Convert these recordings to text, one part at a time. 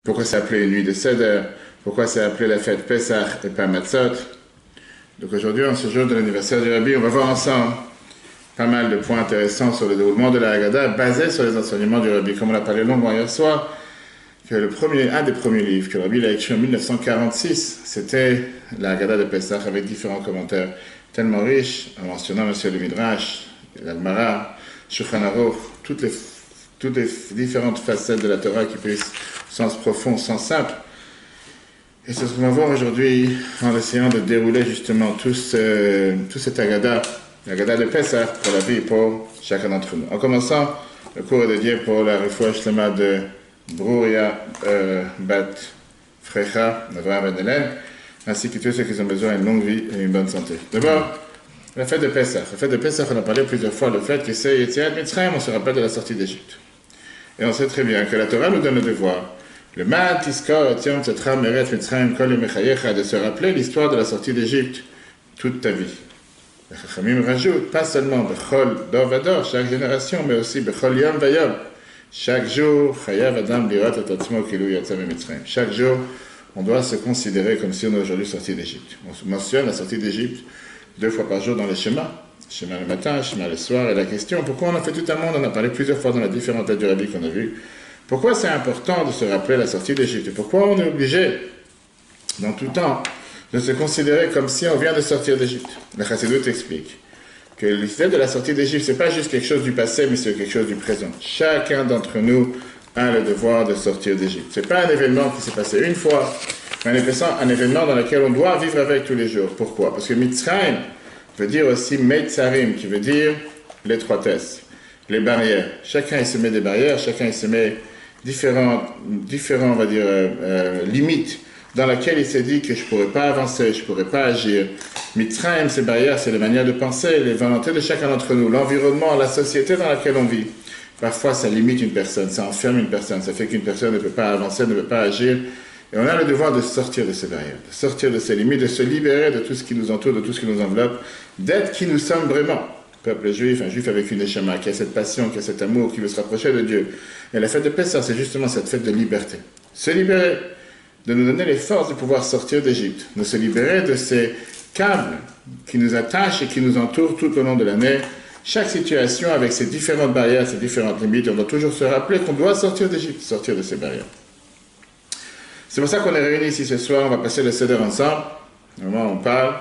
Pourquoi c'est appelé une nuit de Seder? Pourquoi c'est appelé la fête Pessah et pas Matzot? Donc aujourd'hui, en ce jour de l'anniversaire du Rabbi, on va voir ensemble pas mal de points intéressants sur le déroulement de la Haggadah basés sur les enseignements du Rabbi. Comme on l'a parlé longuement hier soir, que un des premiers livres que le Rabbi a écrit en 1946, c'était la Haggadah de Pessah avec différents commentaires tellement riches, en mentionnant M. le Midrash, l'Almara, Shulchan Aruch, toutes les différentes facettes de la Torah qui puissent sens profond, sens simple. Et c'est ce qu'on va voir aujourd'hui en essayant de dérouler justement tout cet Haggadah, l'Haggadah de Pessah pour la vie et pour chacun d'entre nous. En commençant, le cours est dédié pour la refouach shlema de Brouria Bat Frecha, Avraham Ben Hélène, ainsi que tous ceux qui ont besoin d'une longue vie et une bonne santé. D'abord, la fête de Pessah. La fête de Pessah, on a parlé plusieurs fois, le fait que c'est Yetziat Mitzrayim, on se rappelle de la sortie d'Égypte. Et on sait très bien que la Torah nous donne le devoir, le Ma'at Tiskor et Yom Tzatra Meret Mitzrayim Kol Yemechayecha, de se rappeler l'histoire de la sortie d'Égypte toute ta vie. Les Chachamim rajoutent, pas seulement Bechol Dor Vador, chaque génération, mais aussi Bechol Yom Vayom, chaque jour, Chayav Adam Lirot et Atzmo Kilu Yatsa Mitzrayim. Chaque jour, on doit se considérer comme si on est aujourd'hui sorti d'Égypte. On mentionne la sortie d'Égypte 2 fois par jour dans les schémas. Schéma le matin, schéma le soir, et la question, pourquoi on a fait tout un monde, on a parlé plusieurs fois dans les différentes lettres du Rabbi qu'on a vues, pourquoi c'est important de se rappeler la sortie d'Égypte, et pourquoi on est obligé, dans tout temps, de se considérer comme si on vient de sortir d'Égypte. Le Chassidut explique que l'idée de la sortie d'Égypte, c'est pas juste quelque chose du passé, mais c'est quelque chose du présent. Chacun d'entre nous a le devoir de sortir d'Égypte. C'est pas un événement qui s'est passé une fois, mais un événement dans lequel on doit vivre avec tous les jours. Pourquoi? Parce que Mitzrayim veut dire aussi Meitzarim, qui veut dire l'étroitesse, les barrières. Chacun il se met des barrières, chacun il se met différents on va dire, limites dans lesquelles il s'est dit que je ne pourrais pas avancer, je ne pourrais pas agir. Mitzrayim, ces barrières, c'est les manières de penser, les volontés de chacun d'entre nous, l'environnement, la société dans laquelle on vit. Parfois, ça limite une personne, ça enferme une personne, ça fait qu'une personne ne peut pas avancer, ne peut pas agir. Et on a le devoir de sortir de ces barrières, de sortir de ces limites, de se libérer de tout ce qui nous entoure, de tout ce qui nous enveloppe, d'être qui nous sommes vraiment. Peuple juif, un juif avec une neshama, qui a cette passion, qui a cet amour, qui veut se rapprocher de Dieu. Et la fête de Pessah, c'est justement cette fête de liberté. Se libérer, de nous donner les forces de pouvoir sortir d'Égypte, de se libérer de ces câbles qui nous attachent et qui nous entourent tout au long de l'année. Chaque situation avec ses différentes barrières, ses différentes limites, on doit toujours se rappeler qu'on doit sortir d'Égypte, sortir de ces barrières. C'est pour ça qu'on est réunis ici ce soir, on va passer le Seder ensemble. Normalement, on parle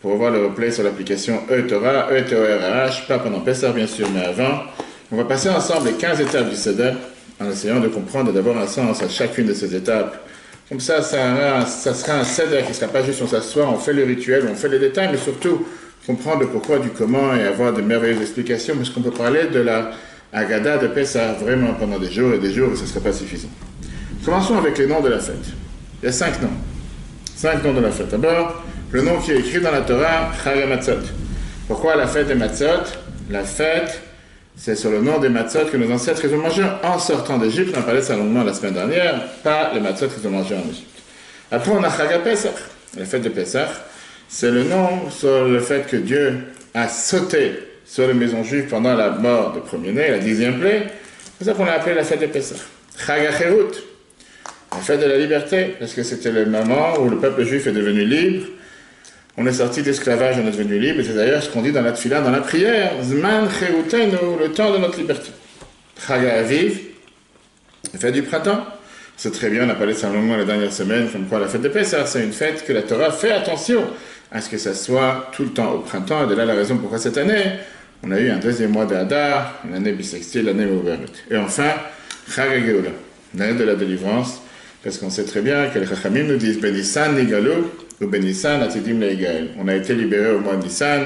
pour voir le replay sur l'application E-Torah, E-T-O-R-H, pas pendant Pessah bien sûr, mais avant. On va passer ensemble les 15 étapes du Seder, en essayant de comprendre et d'avoir un sens à chacune de ces étapes. Comme ça sera un Seder qui ne sera pas juste on s'assoit, on fait le rituel, on fait les détails, mais surtout comprendre le pourquoi du comment et avoir de merveilleuses explications, parce qu'on peut parler de la Haggadah de Pessah vraiment pendant des jours et ce ne serait pas suffisant. Commençons avec les noms de la fête. Il y a 5 noms. 5 noms de la fête. D'abord, le nom qui est écrit dans la Torah, Chag Matzot. Pourquoi la fête des Matzot? La fête, c'est sur le nom des Matzot que nos ancêtres ont mangé en sortant d'Égypte. On a parlé de ça longuement la semaine dernière, pas les Matzot qu'ils ont mangé en Égypte. Après, on a Chag Pesach. La fête de Pesach, c'est le nom sur le fait que Dieu a sauté sur les maisons juives pendant la mort de premier-né, la 10e plaie. C'est ça qu'on a appelé la fête de Pesach. Chag HaCherut. La fête de la liberté, parce que c'était le moment où le peuple juif est devenu libre. On est sorti d'esclavage, on est devenu libre, et c'est d'ailleurs ce qu'on dit dans la tefila, dans la prière, Zman Cherutenu, le temps de notre liberté. Chag HaAviv, la fête du printemps. C'est très bien, on a parlé de ça longuement la dernière semaine, comme quoi la fête de Pessah, c'est une fête que la Torah fait attention à ce que ça soit tout le temps au printemps, et de là la raison pourquoi cette année, on a eu un 2e mois d'Adar, une année bissextile, l'année ouverte. Et enfin, Chag HaGeula, l'année de la délivrance, parce qu'on sait très bien que les Chachamim nous disent Benissan Nigalou ou Benissan Atidim Leigael. On a été libérés au mois de Nissan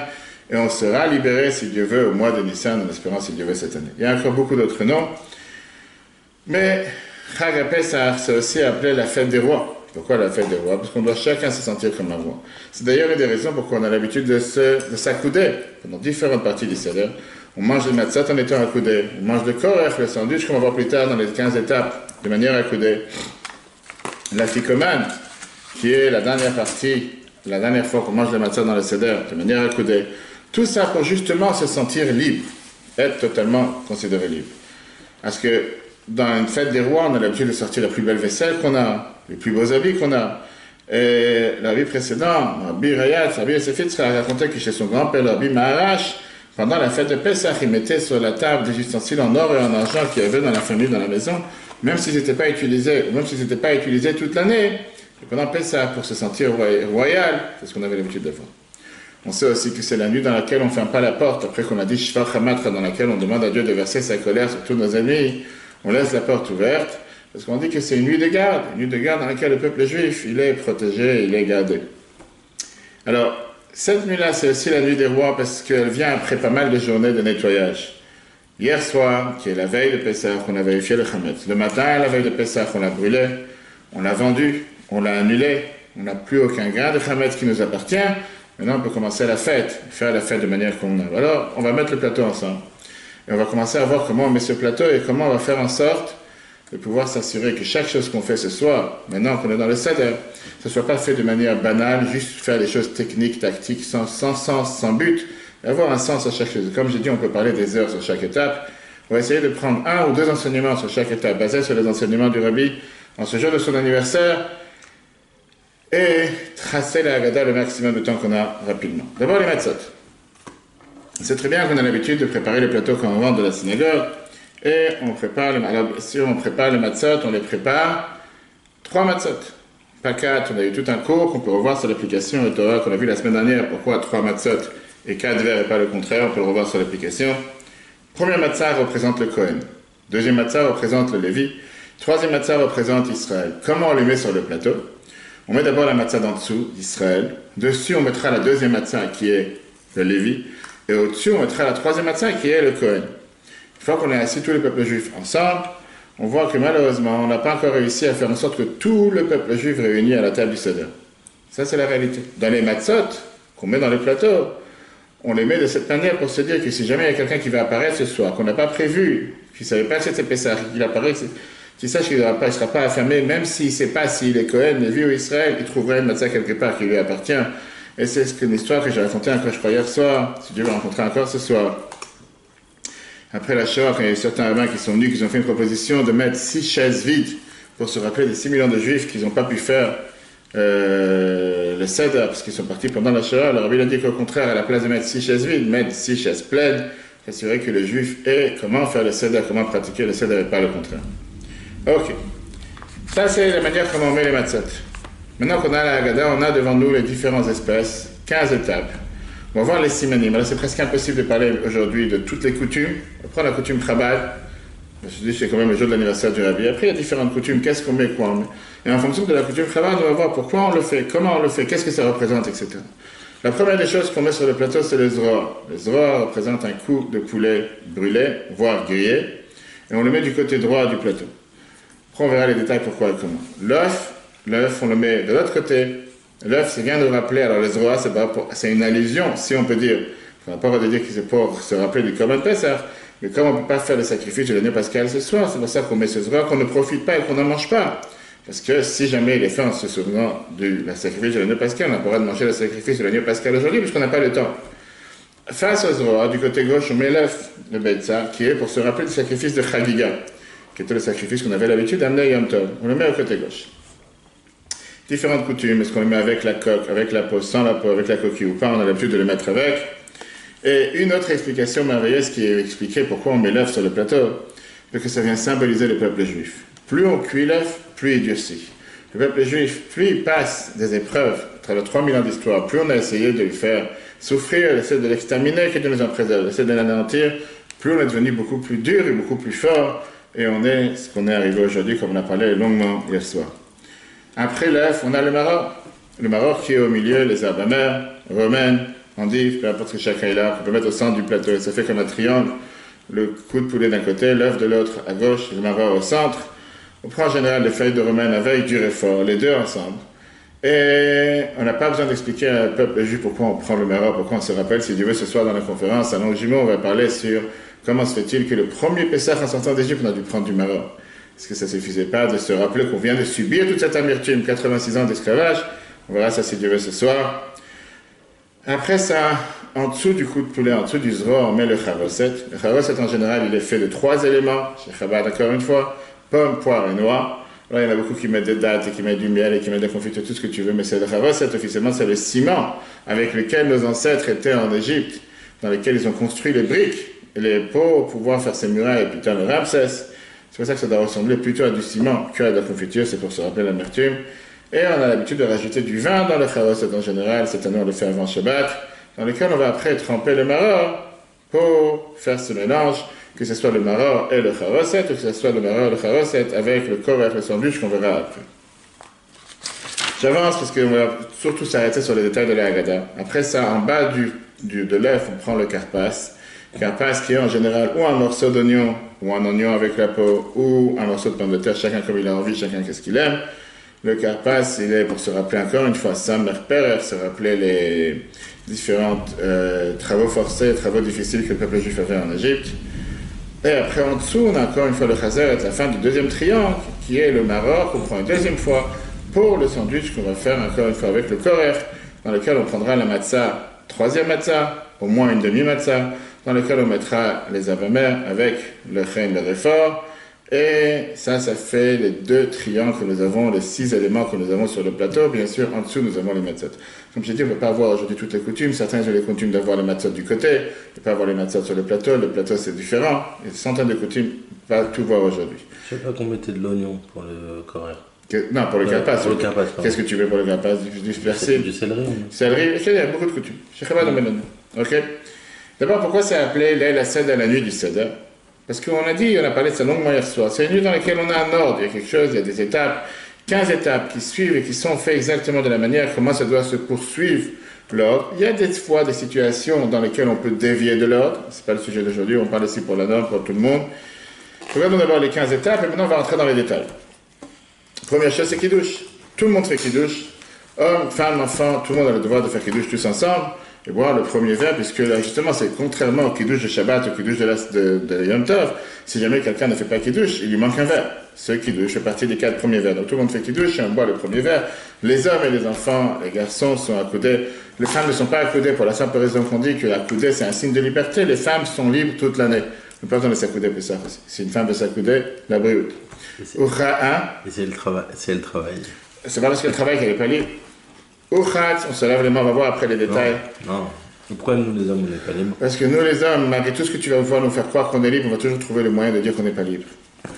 et on sera libérés, si Dieu veut, au mois de Nissan, en espérant, si Dieu veut, cette année. Il y a encore beaucoup d'autres noms, mais Chag HaPesach, c'est aussi appelé la fête des rois. Pourquoi la fête des rois? Parce qu'on doit chacun se sentir comme un roi. C'est d'ailleurs une des raisons pourquoi on a l'habitude de s'accouder pendant différentes parties du Seder. On mange les matzot en étant accoudé. On mange le korech, le sandwich, qu'on va voir plus tard dans les 15 étapes, de manière accoudée. La ficomane, qui est la dernière partie, la dernière fois qu'on mange les matzot dans le Seder, de manière accoudée. Tout ça pour justement se sentir libre, être totalement considéré libre. Parce que dans une fête des rois, on a l'habitude de sortir la plus belle vaisselle qu'on a, les plus beaux habits qu'on a. Et la vie précédente, Rabbi Rayat, Rabbi Yosefitz a raconté que chez son grand-père, Rabbi Maharash, pendant la fête de Pessah, il mettait sur la table des ustensiles en or et en argent qu'il y avait dans la famille, dans la maison, même s'ils n'étaient pas utilisés, ou même s'ils n'étaient pas utilisés toute l'année. Et pendant Pessah, pour se sentir royal, c'est ce qu'on avait l'habitude de faire. On sait aussi que c'est la nuit dans laquelle on ne ferme pas la porte, après qu'on a dit Shvar Hamatra, dans laquelle on demande à Dieu de verser sa colère sur tous nos ennemis, on laisse la porte ouverte, parce qu'on dit que c'est une nuit de garde dans laquelle le peuple juif, il est protégé, il est gardé. Alors, cette nuit-là, c'est aussi la nuit des rois, parce qu'elle vient après pas mal de journées de nettoyage. Hier soir, qui est la veille de Pessah, on a vérifié le Hametz. Le matin, la veille de Pessah, on l'a brûlé, on l'a vendu, on l'a annulé, on n'a plus aucun grain de Hametz qui nous appartient. Maintenant, on peut commencer la fête, faire la fête de manière convenable. Alors, on va mettre le plateau ensemble. Et on va commencer à voir comment on met ce plateau et comment on va faire en sorte de pouvoir s'assurer que chaque chose qu'on fait ce soir, maintenant qu'on est dans le Seder, ce ne soit pas fait de manière banale, juste faire des choses techniques, tactiques, sans sens, sans but, et avoir un sens à chaque chose. Comme j'ai dit, on peut parler des heures sur chaque étape. On va essayer de prendre un ou deux enseignements sur chaque étape, basés sur les enseignements du Rabbi, en ce jour de son anniversaire, et tracer la Haggadah le maximum de temps qu'on a rapidement. D'abord les matzot. C'est très bien qu'on a l'habitude de préparer les plateaux quand on rentre de la synagogue, et on prépare les matzot, on les prépare 3 matzot, pas 4. On a eu tout un cours qu'on peut revoir sur l'application Torah qu'on a vu la semaine dernière, pourquoi 3 matzot et 4 verres et pas le contraire, on peut le revoir sur l'application. Premier matzah représente le Kohen, deuxième matzah représente le Lévi, troisième matzah représente Israël. Comment on les met sur le plateau? On met d'abord la matzah d'en dessous, d'Israël. Dessus, on mettra la deuxième matzah qui est le Lévi. Et au-dessus, on mettra la troisième matzah qui est le Kohen. Une fois qu'on est assis tous les peuples juifs ensemble, on voit que malheureusement, on n'a pas encore réussi à faire en sorte que tout le peuple juif réuni à la table du Seder. Ça, c'est la réalité. Dans les matzot qu'on met dans les plateaux, on les met de cette manière pour se dire que si jamais il y a quelqu'un qui va apparaître ce soir, qu'on n'a pas prévu, qui ne savait pas que c'était Pessah, qu'il apparaît, qu'il sache qu'il ne sera pas affamé, même s'il ne sait pas s'il est Cohen, Lévi ou Israël, il trouverait une matzah quelque part qui lui appartient. Et c'est une histoire que j'ai racontée encore, je crois, hier soir, si Dieu veut rencontrer encore ce soir. Après la Shoah, quand il y a eu certains rabbins qui sont venus, qui ont fait une proposition de mettre 6 chaises vides pour se rappeler des 6 millions de juifs qui n'ont pas pu faire le Seder, parce qu'ils sont partis pendant la Shoah. Alors, il a dit qu'au contraire, à la place de mettre 6 chaises vides, mettre 6 chaises pleines, s'assurer que le juif ait comment faire le Seder, comment pratiquer le Seder et pas le contraire. Ok. Ça, c'est la manière comment on met les matzot. Maintenant qu'on a la Haggadah, on a devant nous les différentes espèces, 15 étapes. On va voir les simanim. Alors, c'est presque impossible de parler aujourd'hui de toutes les coutumes. On prend la coutume Chabad. Je me suis dit, c'est quand même le jour de l'anniversaire du Rabbi. Après, il y a différentes coutumes. Qu'est-ce qu'on met, quoi on met. Et en fonction de la coutume Chabad, on va voir pourquoi on le fait, comment on le fait, qu'est-ce que ça représente, etc. La première des choses qu'on met sur le plateau, c'est le zroa. Le zroa représente un cou de poulet brûlé, voire grillé. Et on le met du côté droit du plateau. Après, on verra les détails pourquoi et comment. L'œuf, on le met de l'autre côté. L'œuf, c'est bien de rappeler, alors le zroa, c'est une allusion, si on peut dire. On n'a pas le droit de dire que c'est pour se rappeler du Korban Pessah, mais comme on ne peut pas faire le sacrifice de l'année pascale ce soir, c'est pour ça qu'on met ce zroa, qu'on ne profite pas et qu'on n'en mange pas. Parce que si jamais il est fait en se souvenant du sacrifice de l'année pascale, on n'a pas le droit de manger le sacrifice de l'année pascale aujourd'hui, puisqu'on n'a pas le temps. Face au zroa, du côté gauche, on met l'œuf, le Betzah, qui est pour se rappeler du sacrifice de Chagiga, qui était le sacrifice qu'on avait l'habitude d'amener à Yom Tov. On le met au côté gauche. Différentes coutumes, est-ce qu'on le met avec la coque, avec la peau, sans la peau, avec la coquille ou pas, on a l'habitude de le mettre avec. Et une autre explication merveilleuse qui est expliquée pourquoi on met l'œuf sur le plateau, c'est que ça vient symboliser le peuple juif. Plus on cuit l'œuf, plus il durcit. Le peuple juif, plus il passe des épreuves à travers 3000 ans d'histoire, plus on a essayé de le faire souffrir, essayer de l'exterminer, que de nous en préserver, essayer de l'anéantir, plus on est devenu beaucoup plus dur et beaucoup plus fort, et on est ce qu'on est arrivé aujourd'hui, comme on a parlé longuement hier soir. Après l'œuf, on a le maror. Le maror qui est au milieu, les herbes amères, romaines, endives, peu importe ce que chacun est là, qu'on peut mettre au centre du plateau. Et ça fait comme un triangle, le cou de poulet d'un côté, l'œuf de l'autre à gauche, le maror au centre. On prend en général les feuilles de romaine avec du réfort, les deux ensemble. Et on n'a pas besoin d'expliquer à un peuple juif pourquoi on prend le maror, pourquoi on se rappelle. Si Dieu veut, ce soir dans la conférence, à Longjumeau, on va parler sur comment se fait-il que le premier Pessah en sortant d'Égypte, on a dû prendre du maror. Est-ce que ça ne suffisait pas de se rappeler qu'on vient de subir toute cette amertume, 86 ans d'esclavage? On verra ça si Dieu veut ce soir. Après ça, en dessous du cou de poulet, en dessous du zroa, on met le charoset. Le charoset, en général, il est fait de 3 éléments. Chez Chabad, encore une fois, pomme, poire et noix. Là, il y en a beaucoup qui mettent des dattes et qui mettent du miel et qui mettent des confitures, tout ce que tu veux, mais c'est le charoset, officiellement, c'est le ciment avec lequel nos ancêtres étaient en Égypte, dans lequel ils ont construit les briques et les pots pour pouvoir faire ces murailles et putain le Ramsès. C'est pour ça que ça doit ressembler plutôt à du ciment qu'à de la confiture, c'est pour se rappeler l'amertume. Et on a l'habitude de rajouter du vin dans le charoset en général, cette année on le fait avant Shabbat, dans lequel on va après tremper le maror pour faire ce mélange, que ce soit le maror et le charoset, ou que ce soit le maror et le charoset avec le corps et le sandwich qu'on verra après. J'avance parce qu'on va surtout s'arrêter sur les détails de la Haggadah. Après ça, en bas de l'œuf, on prend le karpas. Karpas qui est en général ou un morceau d'oignon, ou un oignon avec la peau, ou un morceau de pomme de terre, chacun comme il a envie, chacun qu'est-ce qu'il aime. Le karpas, il est pour se rappeler encore une fois, Samer Perer, se rappeler les différents travaux forcés, travaux difficiles que le peuple juif a fait en Égypte. Et après, en dessous, on a encore une fois le chazer, à la fin du deuxième triangle, qui est le maror, qu'on prend une deuxième fois pour le sandwich qu'on va faire encore une fois avec le korer, dans lequel on prendra la matzah, troisième matzah, au moins une demi-matzah, dans lequel on mettra les avamers avec le chen, le réfort. Et ça fait les 2 triangles que nous avons, les 6 éléments que nous avons sur le plateau. Bien sûr, en dessous, nous avons les matzot. Comme j'ai dit, on ne peut pas avoir aujourd'hui toutes les coutumes. Certains ont les coutumes d'avoir les matzot du côté, on ne peut pas avoir les matzot sur le plateau. Le plateau, c'est différent. Il y a des centaines de coutumes, on ne peut pas tout voir aujourd'hui. Je ne sais pas qu'on mettait de l'oignon pour le coréen. Non, pour le karpas. Pour le karpas. Qu'est-ce que tu veux pour le karpas? Du persil? Du céleri. Céleri, il y a beaucoup de coutumes. Je ne sais pas dans mes noms. Ok. D'abord, pourquoi c'est appelé la Seder, la nuit du Seder? Parce qu'on a dit, on a parlé de ça longuement hier soir, c'est une nuit dans laquelle on a un ordre, il y a quelque chose, il y a des étapes, 15 étapes qui suivent et qui sont faites exactement de la manière comment ça doit se poursuivre l'ordre. Il y a des fois des situations dans lesquelles on peut dévier de l'ordre, c'est pas le sujet d'aujourd'hui, on parle ici pour la norme, pour tout le monde. Regardons d'abord les 15 étapes et maintenant on va rentrer dans les détails. Première chose, c'est Kiddush. Tout le monde fait Kiddush. Hommes, femmes, enfants, tout le monde a le devoir de faire Kiddush tous ensemble. Et boire le premier verre, puisque là, justement, c'est contrairement au Kiddush de Shabbat, au Kiddush de Yom Tov, si jamais quelqu'un ne fait pas Kiddush, il lui manque un verre. Ce Kiddush fait partie des 4 premiers verres. Donc tout le monde fait Kiddush et on boit le premier verre. Les hommes et les enfants, les garçons sont accoudés. Les femmes ne sont pas accoudées pour la simple raison qu'on dit que l'accoudé, c'est un signe de liberté. Les femmes sont libres toute l'année. On n'a pas besoin de s'accouder pour ça. Si une femme veut s'accouder, la brioute. Et c'est le travail. C'est pas parce qu'elle travaille qu'elle n'est pas libre. On se lave les mains, on va voir après les détails. Non. Pourquoi nous les hommes, on n'est pas libres? Parce que nous les hommes, malgré tout ce que tu vas pouvoir nous faire croire qu'on est libre, on va toujours trouver le moyen de dire qu'on n'est pas libre.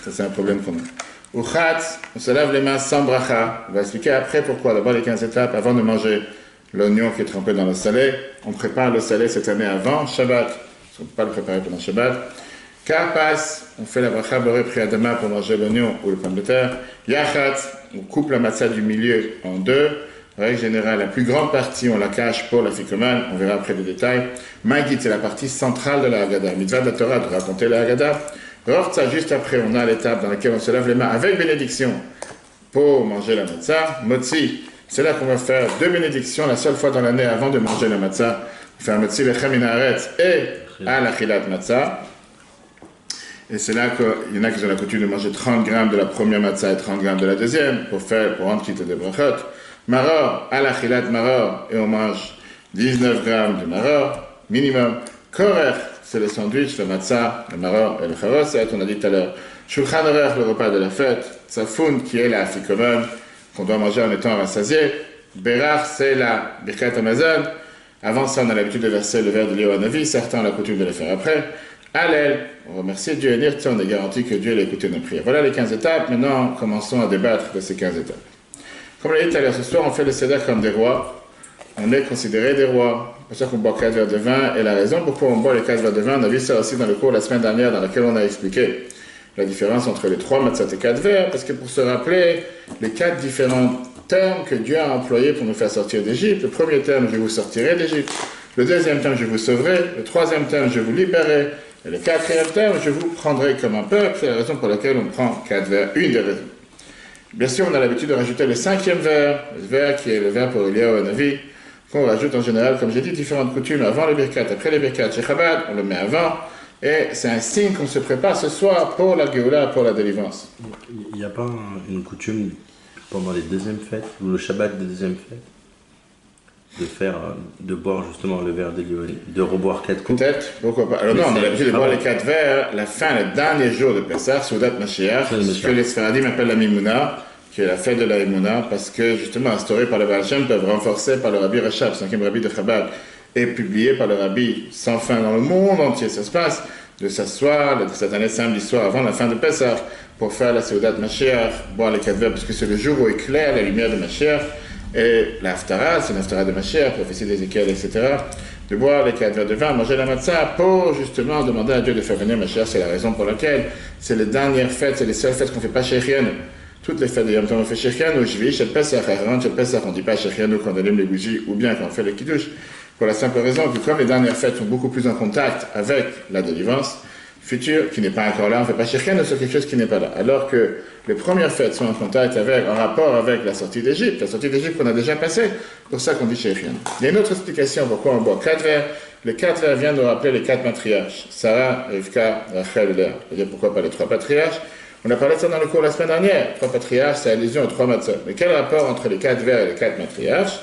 Ça c'est un problème qu'on a. On se lave les mains sans bracha. On va expliquer après pourquoi. D'abord les 15 étapes, avant de manger l'oignon qui est trempé dans le salé. On prépare le salé cette année avant Shabbat. On ne peut pas le préparer pendant Shabbat. Karpas, on fait la bracha boré priadama pour manger l'oignon ou le pomme de terre. Yachat, on coupe la matzah du milieu en 2. Règle générale, la plus grande partie, on la cache pour la ficomane, on verra après les détails. Magid, c'est la partie centrale de la Haggadah. Mitzvah de la Torah, de raconter la Haggadah. Rortza, juste après, on a l'étape dans laquelle on se lave les mains avec bénédiction pour manger la matzah. Motzi, c'est là qu'on va faire 2 bénédictions, la seule fois dans l'année avant de manger la matzah. On fait un motzi lechem minaret et à l'achilat matzah. Et c'est là qu'il y en a qui ont la coutume de manger 30 grammes de la première matzah et 30 grammes de la deuxième pour rendre quitte des brachot. Maror, à l'achilat maror, et on mange 19 grammes de maror, minimum. Korer, c'est le sandwich, le matzah, le maror et le charoset, on a dit tout à l'heure. Shulchan Aruch, le repas de la fête. Tzafoun, qui est la afikoman, qu'on doit manger en étant rassasié. Berach, c'est la birkat Amazon. Avant ça, on a l'habitude de verser le verre de Léo Hanavi, certains ont la coutume de le faire après. Allel, on remercie Dieu et dire, on est garanti que Dieu a écouté nos prières. Voilà les 15 étapes, maintenant commençons à débattre de ces 15 étapes. Comme on l'a dit tout à l'heure, ce soir, on fait le Seder comme des rois. On est considéré des rois. C'est pour ça qu'on boit 4 verres de vin. Et la raison pourquoi on boit les 4 verres de vin, on a vu ça aussi dans le cours la semaine dernière, dans lequel on a expliqué la différence entre les 3 matzot et 4 verres. Parce que pour se rappeler les 4 différents termes que Dieu a employés pour nous faire sortir d'Égypte. Le premier terme, je vous sortirai d'Égypte. Le deuxième terme, je vous sauverai. Le troisième terme, je vous libérerai. Et le quatrième terme, je vous prendrai comme un peuple. C'est la raison pour laquelle on prend 4 verres. Une des raisons. Bien sûr, on a l'habitude de rajouter le 5e verre, le verre qui est le verre pour Eliyahu Hanavi, qu'on rajoute en général, comme j'ai dit, différentes coutumes, avant les birkat, après les birkat. Chez Chabad, on le met avant, et c'est un signe qu'on se prépare ce soir pour la Géoula, pour la délivrance. Il n'y a pas une coutume pendant les deuxièmes fêtes, ou le Shabbat des deuxièmes fêtes? de boire justement le verre de reboire 4 coupes. Peut-être, pourquoi pas. Alors non, on a l'habitude de boire les 4 verres, la fin, le dernier jour de Pessah, Seudat Mashiach, ce que les Sfaradim appellent la Mimouna, qui est la fête de la Mimouna, parce que justement instaurée par le Baal Shem Tov, renforcée par le Rabbi Rachab, 5e Rabbi de Chabad, et publiée par le Rabbi sans fin dans le monde entier. Ça se passe de s'asseoir, de cette année samedi soir avant la fin de Pessah, pour faire la Seudat Mashiach, boire les 4 verres, parce que c'est le jour où éclaire la lumière de Mashiach. Et l'Haftara, c'est l'Haftara de Mashiach, prophétie d'Ézéchiel, etc. De boire les 4 verres de vin, manger la matzah pour justement demander à Dieu de faire venir Mashiach. C'est la raison pour laquelle c'est les dernières fêtes, c'est les seules fêtes qu'on ne fait pas Shechianu. Toutes les fêtes de Yom Tov on fait Shechianu, Shvish, El Pesach, Haran, El Pesach, on ne dit pas Shechianu quand on allume les bougies ou bien quand on fait le Kiddush. Pour la simple raison que comme les dernières fêtes sont beaucoup plus en contact avec la délivrance future, qui n'est pas encore là, on ne fait pas Shechianu sur quelque chose qui n'est pas là. Alors que les premières fêtes sont en contact avec, en rapport avec la sortie d'Égypte qu'on a déjà passée, pour ça qu'on dit Shechianu. Il y a une autre explication pourquoi on boit 4 verres. Les 4 verres viennent nous rappeler les 4 matriarches, Sarah, Rivka, Rachel et Léa. C'est-à-dire pourquoi pas les 3 patriarches. On a parlé de ça dans le cours la semaine dernière. 3 patriarches, c'est allusion aux 3 matzot. Mais quel rapport entre les 4 verres et les 4 matriarches?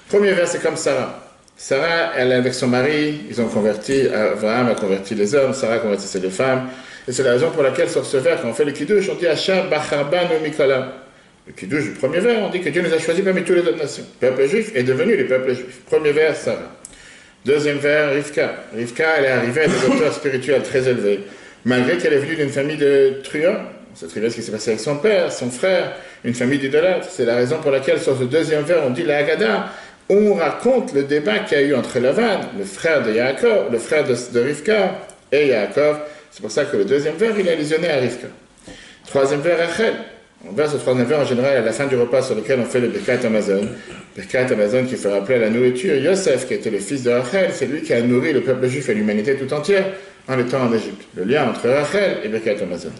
Premier vers, c'est comme Sarah. Sarah, elle est avec son mari, ils ont converti, Abraham a converti les hommes, Sarah a converti les femmes. Et c'est la raison pour laquelle sur ce vers, quand on fait le Kiddush, on dit Hacham, Bacharban ou Mikola. Le Kiddush du premier vers, on dit que Dieu nous a choisis parmi toutes les autres nations. Le peuple juif est devenu le peuple juif. Premier vers, Sarah. Deuxième vers, Rivka. Rivka, elle est arrivée à des hauteurs spirituelles très élevées, malgré qu'elle est venue d'une famille de truands. C'est très bien ce qui s'est passé avec son père, son frère, une famille d'idolâtres. C'est la raison pour laquelle, sur ce deuxième vers, on dit la Haggadah. On raconte le débat qu'il y a eu entre Lavan, le frère de Yaakov, le frère de Rivka, et Yaakov. C'est pour ça que le deuxième vers, il est allusionné à Rivka. Troisième vers, Rachel. On verse le troisième vers en général à la fin du repas sur lequel on fait le Birkat Amazon. Birkat Amazon qui fait rappeler à la nourriture. Yosef, qui était le fils de Rachel, c'est lui qui a nourri le peuple juif et l'humanité tout entière en étant en Égypte. Le lien entre Rachel et Birkat Amazon.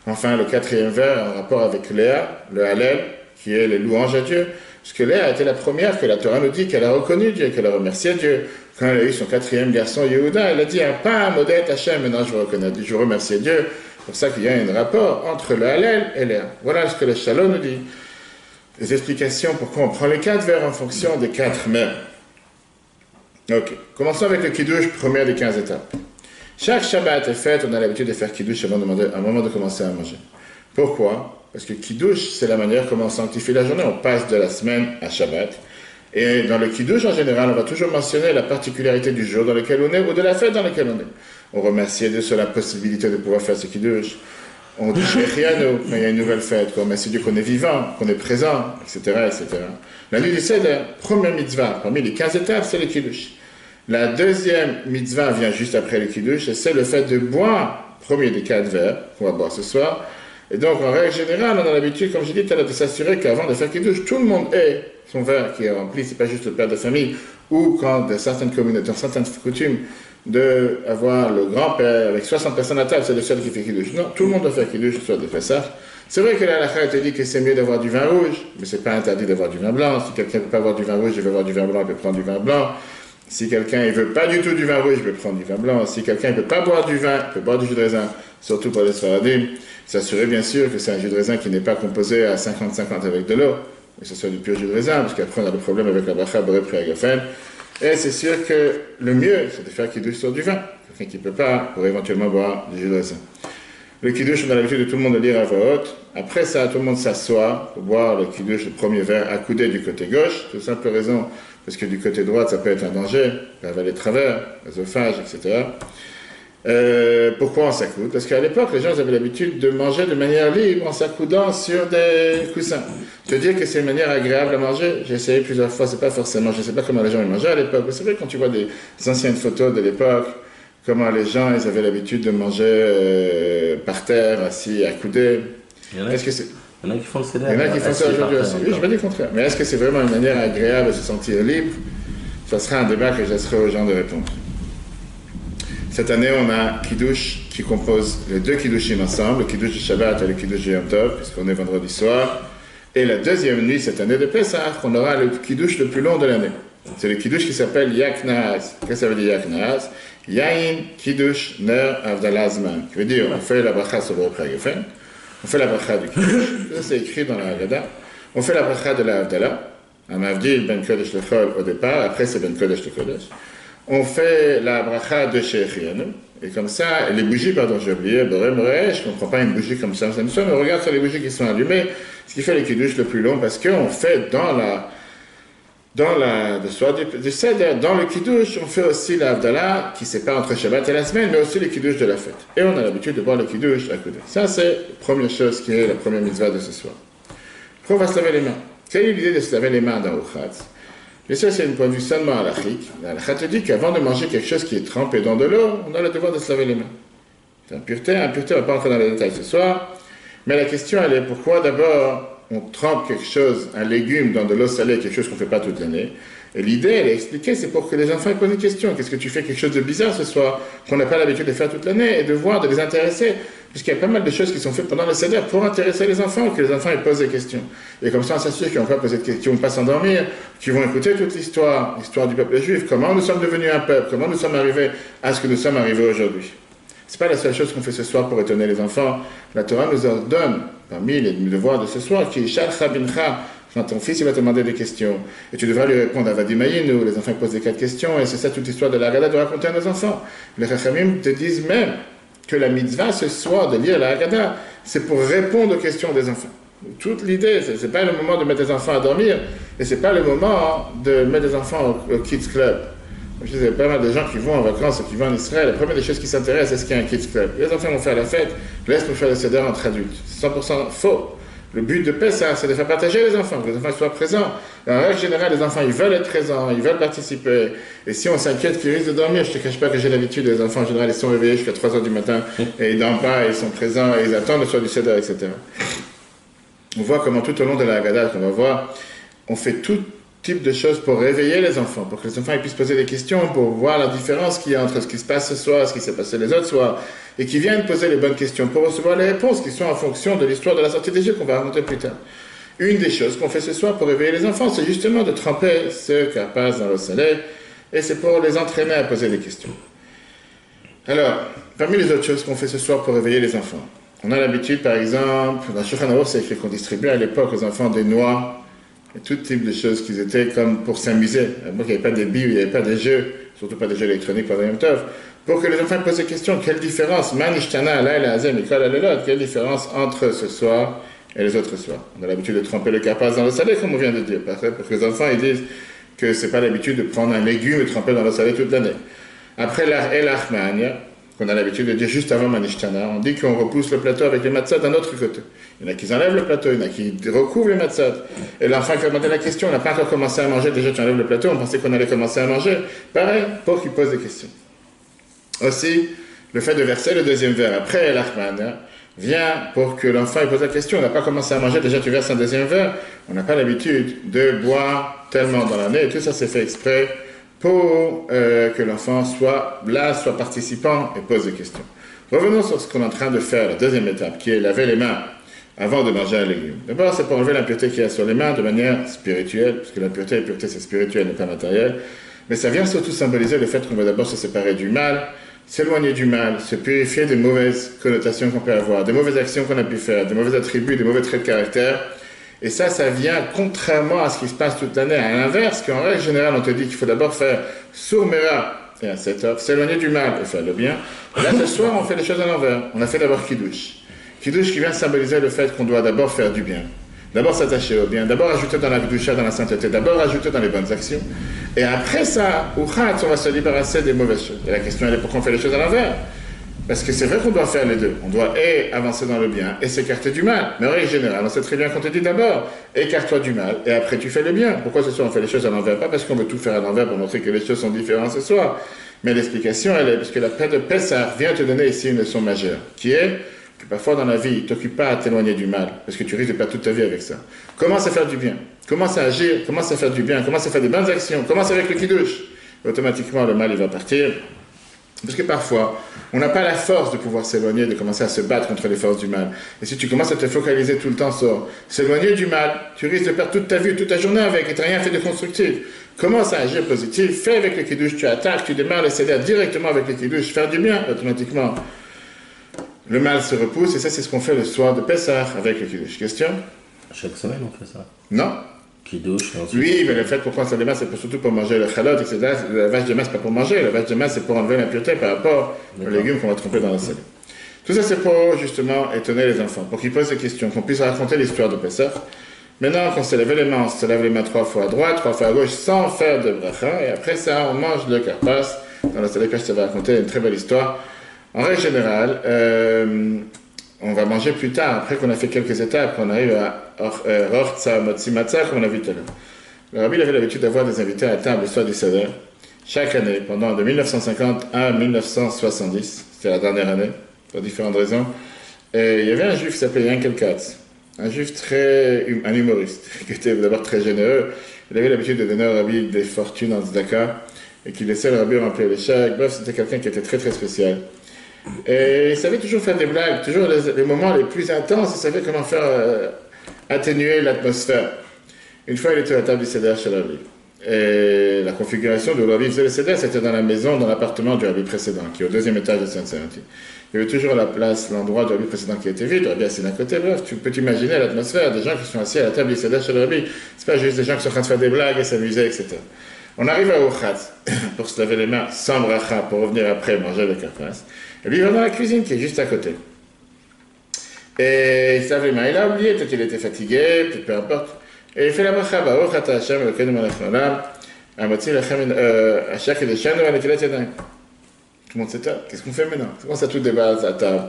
Enfin, le quatrième vers en rapport avec Léa, le Hallel, qui est les louanges à Dieu. Parce que Léa a été la première que la Torah nous dit qu'elle a reconnu Dieu, qu'elle a remercié Dieu. Quand elle a eu son 4e garçon, Yehuda, elle a dit « Pas Modet Hashem, maintenant je reconnais Dieu, je remercie Dieu ». C'est pour ça qu'il y a un rapport entre le Hallel et Léa. Voilà ce que le Shalom nous dit. Les explications pourquoi on prend les 4 vers en fonction des 4 mères. Ok, commençons avec le Kiddush, première des 15 étapes. Chaque Shabbat est faite, on a l'habitude de faire Kiddush avant un moment de commencer à manger. Pourquoi? Parce que Kiddush, c'est la manière comment on sanctifie la journée. On passe de la semaine à Shabbat. Et dans le Kiddush, en général, on va toujours mentionner la particularité du jour dans lequel on est ou de la fête dans laquelle on est. On remercie Dieu sur la possibilité de pouvoir faire ce Kiddush. On dit Shechianu quand il y a une nouvelle fête. On remercie Dieu qu'on est vivant, qu'on est présent, etc., etc. La nuit du Seder, première mitzvah, parmi les 15 étapes, c'est le Kiddush. La deuxième mitzvah vient juste après le Kiddush, et c'est le fait de boire, premier des 4 verres qu'on va boire ce soir. Et donc, en règle générale, on a l'habitude, comme j'ai dit tout à l'heure, de s'assurer qu'avant de faire Kiddush, tout le monde ait son verre qui est rempli. C'est pas juste le père de famille, ou quand dans certaines communautés, dans certaines coutumes, d'avoir le grand-père avec 60 personnes à table, c'est le seul qui fait Kiddush. Non, tout le monde doit faire Kiddush, soit de faire ça. C'est vrai que la halakha te dit que c'est mieux d'avoir du vin rouge, mais c'est pas interdit d'avoir du vin blanc. Si quelqu'un ne peut pas avoir du vin rouge, il veut avoir du vin blanc, il peut prendre du vin blanc. Si quelqu'un ne veut pas du tout du vin rouge, il peut prendre du vin blanc. Si quelqu'un ne peut pas boire du vin, il peut boire du jus de raisin, surtout pour les Sfaradim. S'assurer bien sûr que c'est un jus de raisin qui n'est pas composé à 50-50 avec de l'eau, mais que ce soit du pur jus de raisin, parce qu'après on a le problème avec la bracha boré priagafen. Et c'est sûr que le mieux, c'est de faire Kiddush sur du vin. Quelqu'un qui ne peut pas, pour éventuellement boire du jus de raisin. Le Kiddush, on a l'habitude de tout le monde de lire à voix haute. Après ça, tout le monde s'assoit pour boire le Kiddush, le premier verre, accoudé du côté gauche. Toute simple raison, parce que du côté droit, ça peut être un danger, ça va aller de travers, l'œsophage, etc. Pourquoi on s'accoude? Parce qu'à l'époque, les gens avaient l'habitude de manger de manière libre en s'accoudant sur des coussins. Je veux dire que c'est une manière agréable à manger. J'ai essayé plusieurs fois, c'est pas forcément, je ne sais pas comment les gens mangeaient à l'époque, mais c'est vrai quand tu vois des anciennes photos de l'époque, comment les gens ils avaient l'habitude de manger par terre, assis, accoudés. Est-ce que c'est... Il y en a qui font le CDR. Il y en a qui font ça aujourd'hui aussi. Oui, je vais dire le contraire. Mais est-ce que c'est vraiment une manière agréable de se sentir libre? Ça sera un débat que je laisserai aux gens de répondre. Cette année, on a Kiddush qui compose les 2 Kiddushim ensemble, le Kiddush du Shabbat et le Kiddush du Yom Tov, puisqu'on est vendredi soir. Et la deuxième nuit, cette année de Pessah, on aura le Kiddush le plus long de l'année. C'est le Kiddush qui s'appelle Yak Nahaz. Qu'est-ce que ça veut dire Yak Nahaz? Yain Kiddush Ner Avdallah Zman. Qui veut dire, on fait la bracha sur le Pragafen, on fait la bracha du Kiddush, ça c'est écrit dans la Haggadah. On fait la bracha de la Havdalah, Un mavdil, ben kodesh lechol au départ, après c'est ben kodesh le kodesh. On fait la bracha de Shechianu, et comme ça, les bougies, pardon, j'ai oublié, Borem Resh, on ne prend pas une bougie comme ça, mais on regarde sur les bougies qui sont allumées, ce qui fait les kiddush le plus long, parce qu'on fait dans le soir du Seder, dans le kiddush, on fait aussi la Havdalah, qui sépare entre Shabbat et la semaine, mais aussi les kiddush de la fête. Et on a l'habitude de boire le kiddush à côté. Ça, c'est la première chose qui est la première mitzvah de ce soir. Après, on va se laver les mains. Quelle est l'idée de se laver les mains dans Uchatz? Et ça, c'est un point de vue seulement halachique. L'halakha te dit qu'avant de manger quelque chose qui est trempé dans de l'eau, on a le devoir de se laver les mains. C'est impureté, on ne va pas entrer dans les détails ce soir. Mais la question, elle est pourquoi d'abord on trempe quelque chose, un légume dans de l'eau salée, quelque chose qu'on ne fait pas toute l'année. Et l'idée, elle est expliquée, c'est pour que les enfants posent une question. Qu'est-ce que tu fais quelque chose de bizarre ce soir, qu'on n'a pas l'habitude de faire toute l'année, et de voir, de les intéresser. Puisqu'il y a pas mal de choses qui sont faites pendant le Seder pour intéresser les enfants, que les enfants ils posent des questions. Et comme ça, on s'assure qu'ils vont pas poser de questions, qu'ils vont pas s'endormir, qu'ils vont écouter toute l'histoire du peuple juif, comment nous sommes devenus un peuple, comment nous sommes arrivés à ce que nous sommes arrivés aujourd'hui. C'est pas la seule chose qu'on fait ce soir pour étonner les enfants. La Torah nous ordonne, parmi les devoirs de ce soir, qui est Shalcha bincha, quand ton fils il va te demander des questions, et tu devras lui répondre à Vadimayinu, les enfants posent des 4 questions, et c'est ça toute l'histoire de la Haggadah de raconter à nos enfants. Les Chachamim te disent même que la mitzvah ce soir de lire la Haggadah, c'est pour répondre aux questions des enfants. Toute l'idée, c'est pas le moment de mettre des enfants à dormir, et c'est pas le moment de mettre des enfants au Kids Club. Je disais, il y a pas mal de gens qui vont en vacances et qui vont en Israël. La première des choses qui s'intéressent, c'est ce qu'il y a un Kids Club. Les enfants vont faire la fête, laisse-nous faire le Seder entre adultes. C'est 100% faux. Le but de Pessah, c'est de faire partager les enfants, que les enfants soient présents. Et en règle générale, les enfants, ils veulent être présents, ils veulent participer. Et si on s'inquiète qu'ils risquent de dormir, je ne te cache pas que j'ai l'habitude, les enfants, en général, ils sont réveillés jusqu'à 3 h du matin, et ils ne dorment pas, et ils sont présents, et ils attendent le soir du Seder, etc. On voit comment tout au long de la Haggadah, qu'on va voir, on fait tout type de choses pour réveiller les enfants, pour que les enfants ils puissent poser des questions, pour voir la différence qu'il y a entre ce qui se passe ce soir, ce qui s'est passé les autres soirs, et qui viennent poser les bonnes questions pour recevoir les réponses qui sont en fonction de l'histoire de la sortie d'Égypte qu'on va raconter plus tard. Une des choses qu'on fait ce soir pour réveiller les enfants, c'est justement de tremper ce carpas dans l'eau salée, et c'est pour les entraîner à poser des questions. Alors, parmi les autres choses qu'on fait ce soir pour réveiller les enfants, on a l'habitude, par exemple, dans Shulchan Aruch, c'est écrit qu'on distribuait à l'époque aux enfants des noix, et tout type de choses qui étaient comme pour s'amuser. Donc il n'y avait pas des billes, il n'y avait pas des jeux, surtout pas des jeux électroniques pendant Yom Tov, pour que les enfants posent des questions. Quelle différence, Manishtana, Laila, Azem, Mikol, Alelot, quelle différence entre ce soir et les autres soirs? On a l'habitude de tremper le carpas dans l'eau salée, comme on vient de dire, parce que les enfants ils disent que c'est pas l'habitude de prendre un légume et de tremper dans l'eau salée toute l'année. Après l'Achmania, qu'on a l'habitude de dire juste avant Manishtana, on dit qu'on repousse le plateau avec les matzot d'un autre côté. Il y en a qui enlèvent le plateau, il y en a qui recouvrent les matzot. Et l'enfant qui va demander la question, on n'a pas encore commencé à manger, déjà tu enlèves le plateau, on pensait qu'on allait commencer à manger. Pareil, pour qu'il pose des questions. Aussi, le fait de verser le deuxième verre après l'Achmania vient pour que l'enfant il pose la question, on n'a pas commencé à manger, déjà tu verses un deuxième verre, on n'a pas l'habitude de boire tellement dans l'année, et tout ça c'est fait exprès pour que l'enfant soit là, soit participant et pose des questions. Revenons sur ce qu'on est en train de faire, la deuxième étape, qui est laver les mains avant de manger un légume. D'abord, c'est pour enlever l'impureté qu'il y a sur les mains de manière spirituelle, parce que l'impureté c'est spirituel et pas matériel, mais ça vient surtout symboliser le fait qu'on va d'abord se séparer du mal, s'éloigner du mal, se purifier des mauvaises connotations qu'on peut avoir, des mauvaises actions qu'on a pu faire, des mauvais attributs, des mauvais traits de caractère. Et ça vient contrairement à ce qui se passe toute l'année. À l'inverse, qu'en règle générale, on te dit qu'il faut d'abord faire sourmera et un set-up, s'éloigner du mal et faire le bien. Et là, ce soir, on fait les choses à l'envers. On a fait d'abord Kiddush. Kiddush qui vient symboliser le fait qu'on doit d'abord faire du bien. D'abord s'attacher au bien, d'abord ajouter dans la Kedusha, dans la sainteté, d'abord ajouter dans les bonnes actions. Et après ça, on va se débarrasser des mauvaises choses. Et la question, elle est pourquoi on fait les choses à l'envers? Parce que c'est vrai qu'on doit faire les deux. On doit et avancer dans le bien et s'écarter du mal. Mais en règle générale, on sait très bien qu'on te dit d'abord, écarte-toi du mal et après tu fais le bien. Pourquoi ce soir on fait les choses à l'envers? Pas parce qu'on veut tout faire à l'envers pour montrer que les choses sont différentes ce soir. Mais l'explication, elle est parce que la paix de Pessah vient te donner ici une leçon majeure, qui est que parfois dans la vie, ne t'occupe pas à t'éloigner du mal, parce que tu risques de perdre toute ta vie avec ça. Commence à faire du bien. Commence à agir, commence à faire du bien, commence à faire des bonnes actions, commence avec le Kiddush. Automatiquement, le mal, il va partir. Parce que parfois, on n'a pas la force de pouvoir s'éloigner, de commencer à se battre contre les forces du mal. Et si tu commences à te focaliser tout le temps sur s'éloigner du mal, tu risques de perdre toute ta vie, toute ta journée avec, et tu n'as rien fait de constructif. Commence à agir positif, fais avec le Kiddush, tu attaques, tu démarres les Seder directement avec le Kiddush, faire du bien, automatiquement. Le mal se repousse, et ça c'est ce qu'on fait le soir de Pessah avec le Kiddush. Question? Chaque semaine on fait ça? Non. Qui douche, et ensuite... Oui, mais le fait pour prendre sa démasse, c'est surtout pour manger le chalot, etc. La vache de masse, c'est pas pour manger. La vache de masse, c'est pour enlever l'impureté par rapport aux légumes qu'on va tremper dans la salade. Tout ça, c'est pour, justement, étonner les enfants, pour qu'ils posent des questions, qu'on puisse raconter l'histoire de Pessah. Maintenant, quand on se lève les mains, on se lève les mains 3 fois à droite, 3 fois à gauche, sans faire de bracha, et après ça, on mange le karpas. Dans la salade que je t'avais raconté, une très belle histoire. En règle générale, on va manger plus tard, après qu'on a fait quelques étapes, qu'on arrive à Rortza, Motzi, Matzah, comme on a vu tout à l'heure. Le rabbi avait l'habitude d'avoir des invités à la table, l'histoire du Seder, chaque année, pendant de 1950 à 1970, c'était la dernière année, pour différentes raisons. Et il y avait un juif qui s'appelait Yankel Katz, un juif un humoriste, qui était d'abord très généreux. Il avait l'habitude de donner au rabbi des fortunes en tzedaka, et qui laissait le rabbi remplir les chèques. Bref, c'était quelqu'un qui était très très spécial. Et il savait toujours faire des blagues, toujours les moments les plus intenses, il savait comment faire atténuer l'atmosphère. Une fois, il était à la table du Seder chez le rabbi. Et la configuration de où le rabbi faisait le Seder, c'était dans la maison, dans l'appartement du rabbi précédent, qui est au 2e étage de Sainte-Saintie. Il y avait toujours la place, l'endroit du rabbi précédent qui était vide, le rabbi assis d'un côté, bref, tu peux t'imaginer l'atmosphère des gens qui sont assis à la table du Seder chez le rabbi. C'est pas juste des gens qui sont en train de faire des blagues et s'amuser, etc. On arrive à Ochatz pour se laver les mains sans bracha, pour revenir après manger le karpas. Et lui, il va dans la cuisine qui est juste à côté. Et il se lave les mains. Il a oublié, peut-être qu'il était fatigué, peut-être peu importe. Et il fait la bracha, Baruch ata Hashem, Elokeinu melech haolam, hamotzi lechem asher kedeshanu v'netilat yadayim. Tout le monde sait ça. Qu'est-ce qu'on fait maintenant? Comment ça tout débat à table?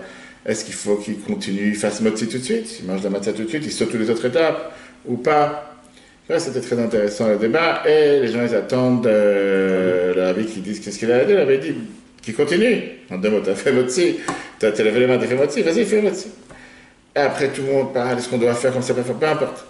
Est-ce qu'il faut qu'il continue, il fasse motzi tout de suite? Il mange la matzah tout de suite, il saute toutes les autres étapes? Ou pas? Là, c'était très intéressant le débat, et les gens ils attendent le rabbi qui dit qu'est-ce qu'il a dit. Le rabbi dit qu'il continue. En 2 mots, t'as fait motzi, t'as levé les mains, t'as fait motzi, vas-y, fais motzi. Et après, tout le monde parle, est-ce qu'on doit faire comme ça, peu importe.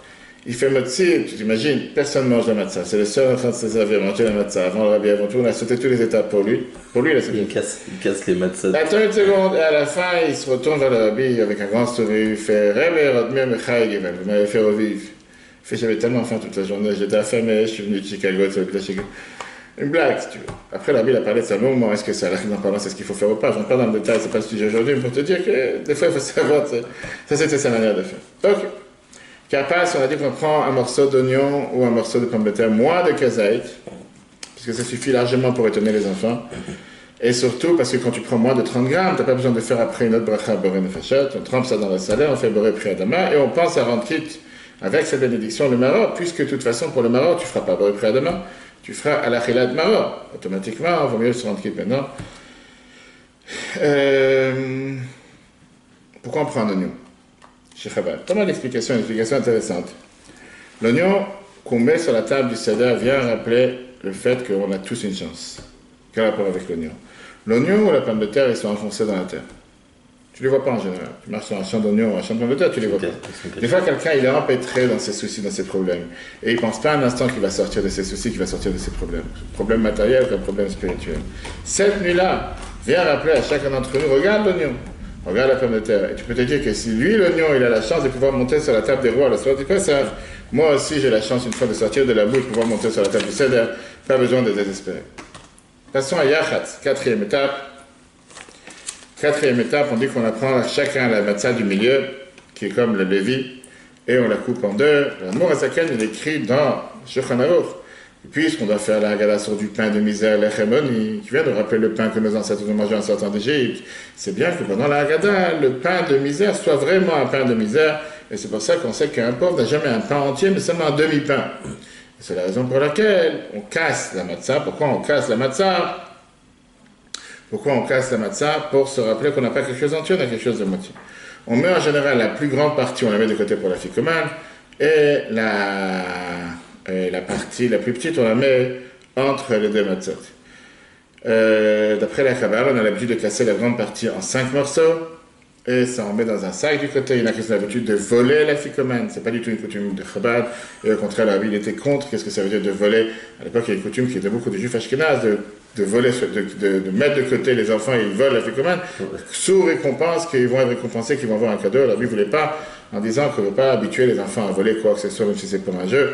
Il fait motzi, tu t'imagines, personne ne mange la matzah. C'est le seul en train de se servir, manger la matzah. Avant le rabbi, avant tout, on a sauté toutes les étapes pour lui. Pour lui, il a sauté. Il casse les matzahs. Attends une seconde, et à la fin, il se retourne vers le rabbi avec un grand sourire, il fait Rebbe, Rodmir, Mechaï, Givel, vous m'avez fait revivre. J'avais tellement faim toute la journée, j'étais affamé, je suis venu de Chicago, une blague si tu veux. Après la Bible a parlé de ça, moment, est-ce que ça arrive en parlant, c'est ce qu'il faut faire ou pas, j'en parle dans le détail, c'est pas le sujet aujourd'hui, mais pour te dire que des fois il faut savoir, ça c'était sa manière de faire. Donc, karpas, on a dit qu'on prend un morceau d'oignon ou un morceau de pomme de terre, moins de kazaït, parce que ça suffit largement pour étonner les enfants, et surtout parce que quand tu prends moins de 30 grammes, tu n'as pas besoin de faire après une autre bracha boré nefashat, on trempe ça dans la salade, on fait boré pri adama, et on pense à rendre quitte avec cette bénédiction, le maror, puisque de toute façon, pour le maror, tu ne feras pas boré pri adama, tu feras à la chilad maror. Automatiquement, il vaut mieux se rendre quitte maintenant. Pourquoi on prend un oignon chez Chabad? Comment l'explication? Une explication intéressante. L'oignon qu'on met sur la table du Seder vient rappeler le fait qu'on a tous une chance. Quel rapport avec l'oignon? L'oignon ou la pomme de terre, ils sont enfoncés dans la terre. Tu ne les vois pas en général. Tu marches sur un champ d'oignons ou un champ de pommes de terre, tu ne les vois pas. Des fois, quelqu'un, il est empêtré dans ses soucis, dans ses problèmes. Et il ne pense pas un instant qu'il va sortir de ses soucis, qu'il va sortir de ses problèmes. Problème matériel comme problème spirituel. Cette nuit-là, viens rappeler à chacun d'entre nous, regarde l'oignon, regarde la pomme de terre. Et tu peux te dire que si lui, l'oignon, il a la chance de pouvoir monter sur la table des rois le soir du Pessah, moi aussi, j'ai la chance, une fois, de sortir de la boue, de pouvoir monter sur la table du Seder. Pas besoin de désespérer. Passons à Yachatz, 4e étape. 4e étape, on dit qu'on apprend à chacun la matzah du milieu, qui est comme le Lévi, et on la coupe en 2. Le Morazaken, il écrit dans Shulchan Aruch, puisqu'on doit faire la Haggadah sur du pain de misère, l'Echemoni, qui vient de rappeler le pain que nos ancêtres ont mangé en sortant d'Égypte. C'est bien que pendant la Haggadah, le pain de misère soit vraiment un pain de misère, et c'est pour ça qu'on sait qu'un pauvre n'a jamais un pain entier, mais seulement un demi-pain. C'est la raison pour laquelle on casse la matzah. Pourquoi on casse la matzah? Pourquoi on casse la matzah? Pour se rappeler qu'on n'a pas quelque chose entier, on a quelque chose de moitié. On met en général la plus grande partie, on la met de côté pour la ficomane, et la partie la plus petite, on la met entre les 2 matzot. D'après la Kabbalah, on a l'habitude de casser la grande partie en 5 morceaux, et ça on met dans un sac du côté. Il y en a qui ont l'habitude de voler la ficomane, c'est pas du tout une coutume de Chabad, et au contraire, la Bible était contre. Qu'est-ce que ça veut dire de voler? À l'époque, il y a une coutume qui était beaucoup de juifs ashkénazes, de voler, de mettre de côté les enfants et ils volent la ficomane, sous récompense qu'ils vont être récompensés, qu'ils vont avoir un cadeau. La Bible ne voulait pas, en disant qu'on ne veut pas habituer les enfants à voler quoi que ce soit, même si c'est pour un jeu.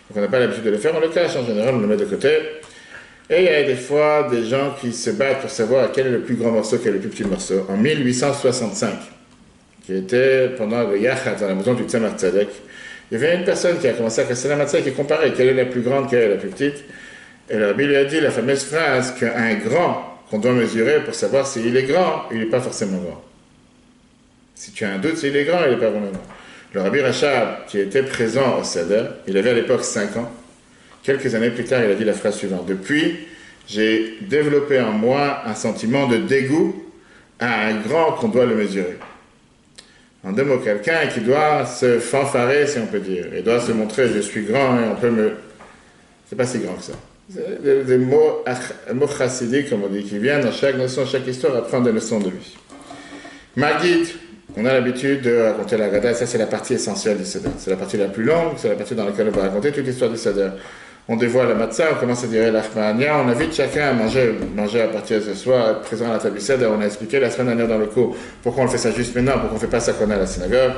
Donc on n'a pas l'habitude de le faire, on le cache en général, on le met de côté. Et il y a des fois des gens qui se battent pour savoir quel est le plus grand morceau, quel est le plus petit morceau. En 1865, qui était pendant le Yachatz dans la maison du Tzemach Tzedek, Il y avait une personne qui a commencé à casser la matzah et qui comparait quelle est la plus grande, quelle est la plus petite. Et le rabbi lui a dit la fameuse phrase qu'un grand qu'on doit mesurer pour savoir s'il est grand, il n'est pas forcément grand. Si tu as un doute s'il est grand, il n'est pas vraiment grand. Le rabbi Rachab, qui était présent au Seder, il avait à l'époque 5 ans. Quelques années plus tard, il a dit la phrase suivante. Depuis, j'ai développé en moi un sentiment de dégoût à un grand qu'on doit le mesurer. En deux mots, quelqu'un qui doit se fanfarer, si on peut dire, et doit se montrer, je suis grand, et on peut me... C'est pas si grand que ça. C'est des mots chassidiques, comme on dit, qui viennent dans chaque notion, chaque histoire, à prendre des leçons de lui. Maguid, on a l'habitude de raconter la Haggadah, ça c'est la partie essentielle du Seder. C'est la partie la plus longue, c'est la partie dans laquelle on va raconter toute l'histoire du Seder. On dévoile la matzah, on commence à dire l'achmania, on invite chacun à manger à partir de ce soir, être présent à la table du Seder. On a expliqué la semaine dernière dans le cours pourquoi on le fait ça juste maintenant, pourquoi on ne fait pas ça qu'on est à la synagogue.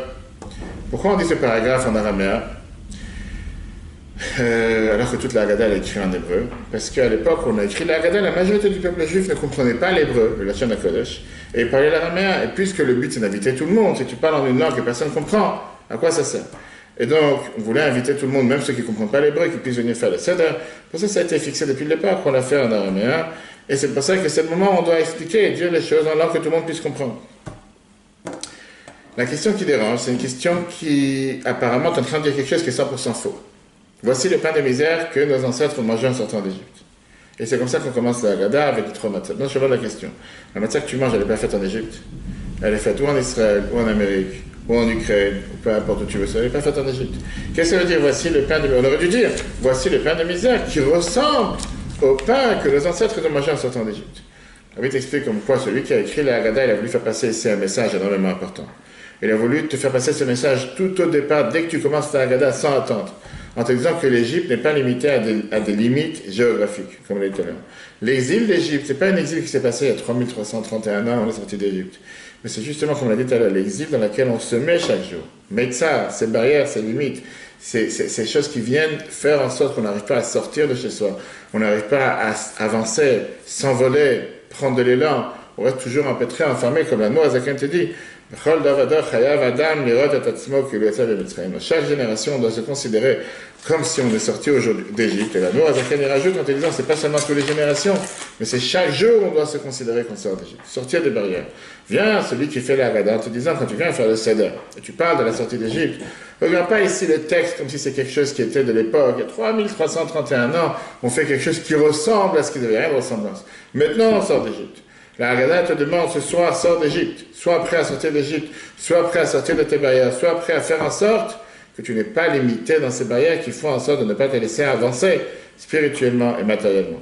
Pourquoi on dit ce paragraphe en araméen alors que toute la Haggadah est écrite en hébreu? Parce qu'à l'époque, on a écrit la Haggadah, la majorité du peuple juif ne comprenait pas l'hébreu, le Lashon HaKodesh, et parlait l'araméen. Et puisque le but c'est d'inviter tout le monde, si tu parles en une langue que personne ne comprend, à quoi ça sert? Et donc, on voulait inviter tout le monde, même ceux qui ne comprennent pas l'hébreu, qui puissent venir faire le Seder. Pour ça, ça a été fixé depuis le départ, qu'on l'a fait en araméen. Et c'est pour ça que c'est le moment où on doit expliquer et dire les choses en langue que tout le monde puisse comprendre. La question qui dérange, c'est une question qui, apparemment, est en train de dire quelque chose qui est 100% faux. Voici le pain de misère que nos ancêtres ont mangé en sortant d'Égypte. Et c'est comme ça qu'on commence la Haggadah avec les 3 matzahs. Non, je vois la question. La matzah que tu manges, elle n'est pas faite en Égypte. Elle est faite ou en Israël, ou en Amérique, ou en Ukraine, ou peu importe où tu veux, ça n'est pas faite en Égypte. Qu'est-ce que ça veut dire? Voici le pain de misère. On aurait dû dire, voici le pain de misère qui ressemble au pain que nos ancêtres ont mangé en sortant d'Égypte. Je vais t'expliquer comme quoi celui qui a écrit la Haggadah, il a voulu faire passer ici un message énormément important. Il a voulu te faire passer ce message tout au départ, dès que tu commences ta Haggadah, sans attendre, en te disant que l'Égypte n'est pas limitée à des limites géographiques, comme on l'a dit tout à l'heure. L'exil d'Égypte, ce n'est pas un exil qui s'est passé il y a 3331 ans, on est sorti d'Égypte. Mais c'est justement, comme on l'a dit tout à l'heure, l'exil dans lequel on se met chaque jour. Mais ça, ces barrières, ces limites, ces choses qui viennent faire en sorte qu'on n'arrive pas à sortir de chez soi, on n'arrive pas à avancer, s'envoler, prendre de l'élan, on reste toujours empêtré, enfermé, comme la Noazaken te dit. Chaque génération doit se considérer comme si on est sorti aujourd'hui d'Égypte. Et la Noazaken rajoute en te disant, c'est pas seulement toutes les générations, mais c'est chaque jour on doit se considérer qu'on sort d'Égypte. Sortir des barrières. Viens, celui qui fait la Haggadah, en te disant, quand tu viens faire le Seder, et tu parles de la sortie d'Égypte, regarde pas ici le texte comme si c'est quelque chose qui était de l'époque. Il y a 3331 ans, on fait quelque chose qui ressemble à ce qui devait rien de ressemblance. Maintenant, on sort d'Égypte. La Haggadah te demande ce soir, sors d'Égypte. Sois prêt à sortir d'Égypte, sois prêt à sortir de tes barrières, sois prêt à faire en sorte que tu n'es pas limité dans ces barrières qui font en sorte de ne pas te laisser avancer spirituellement et matériellement.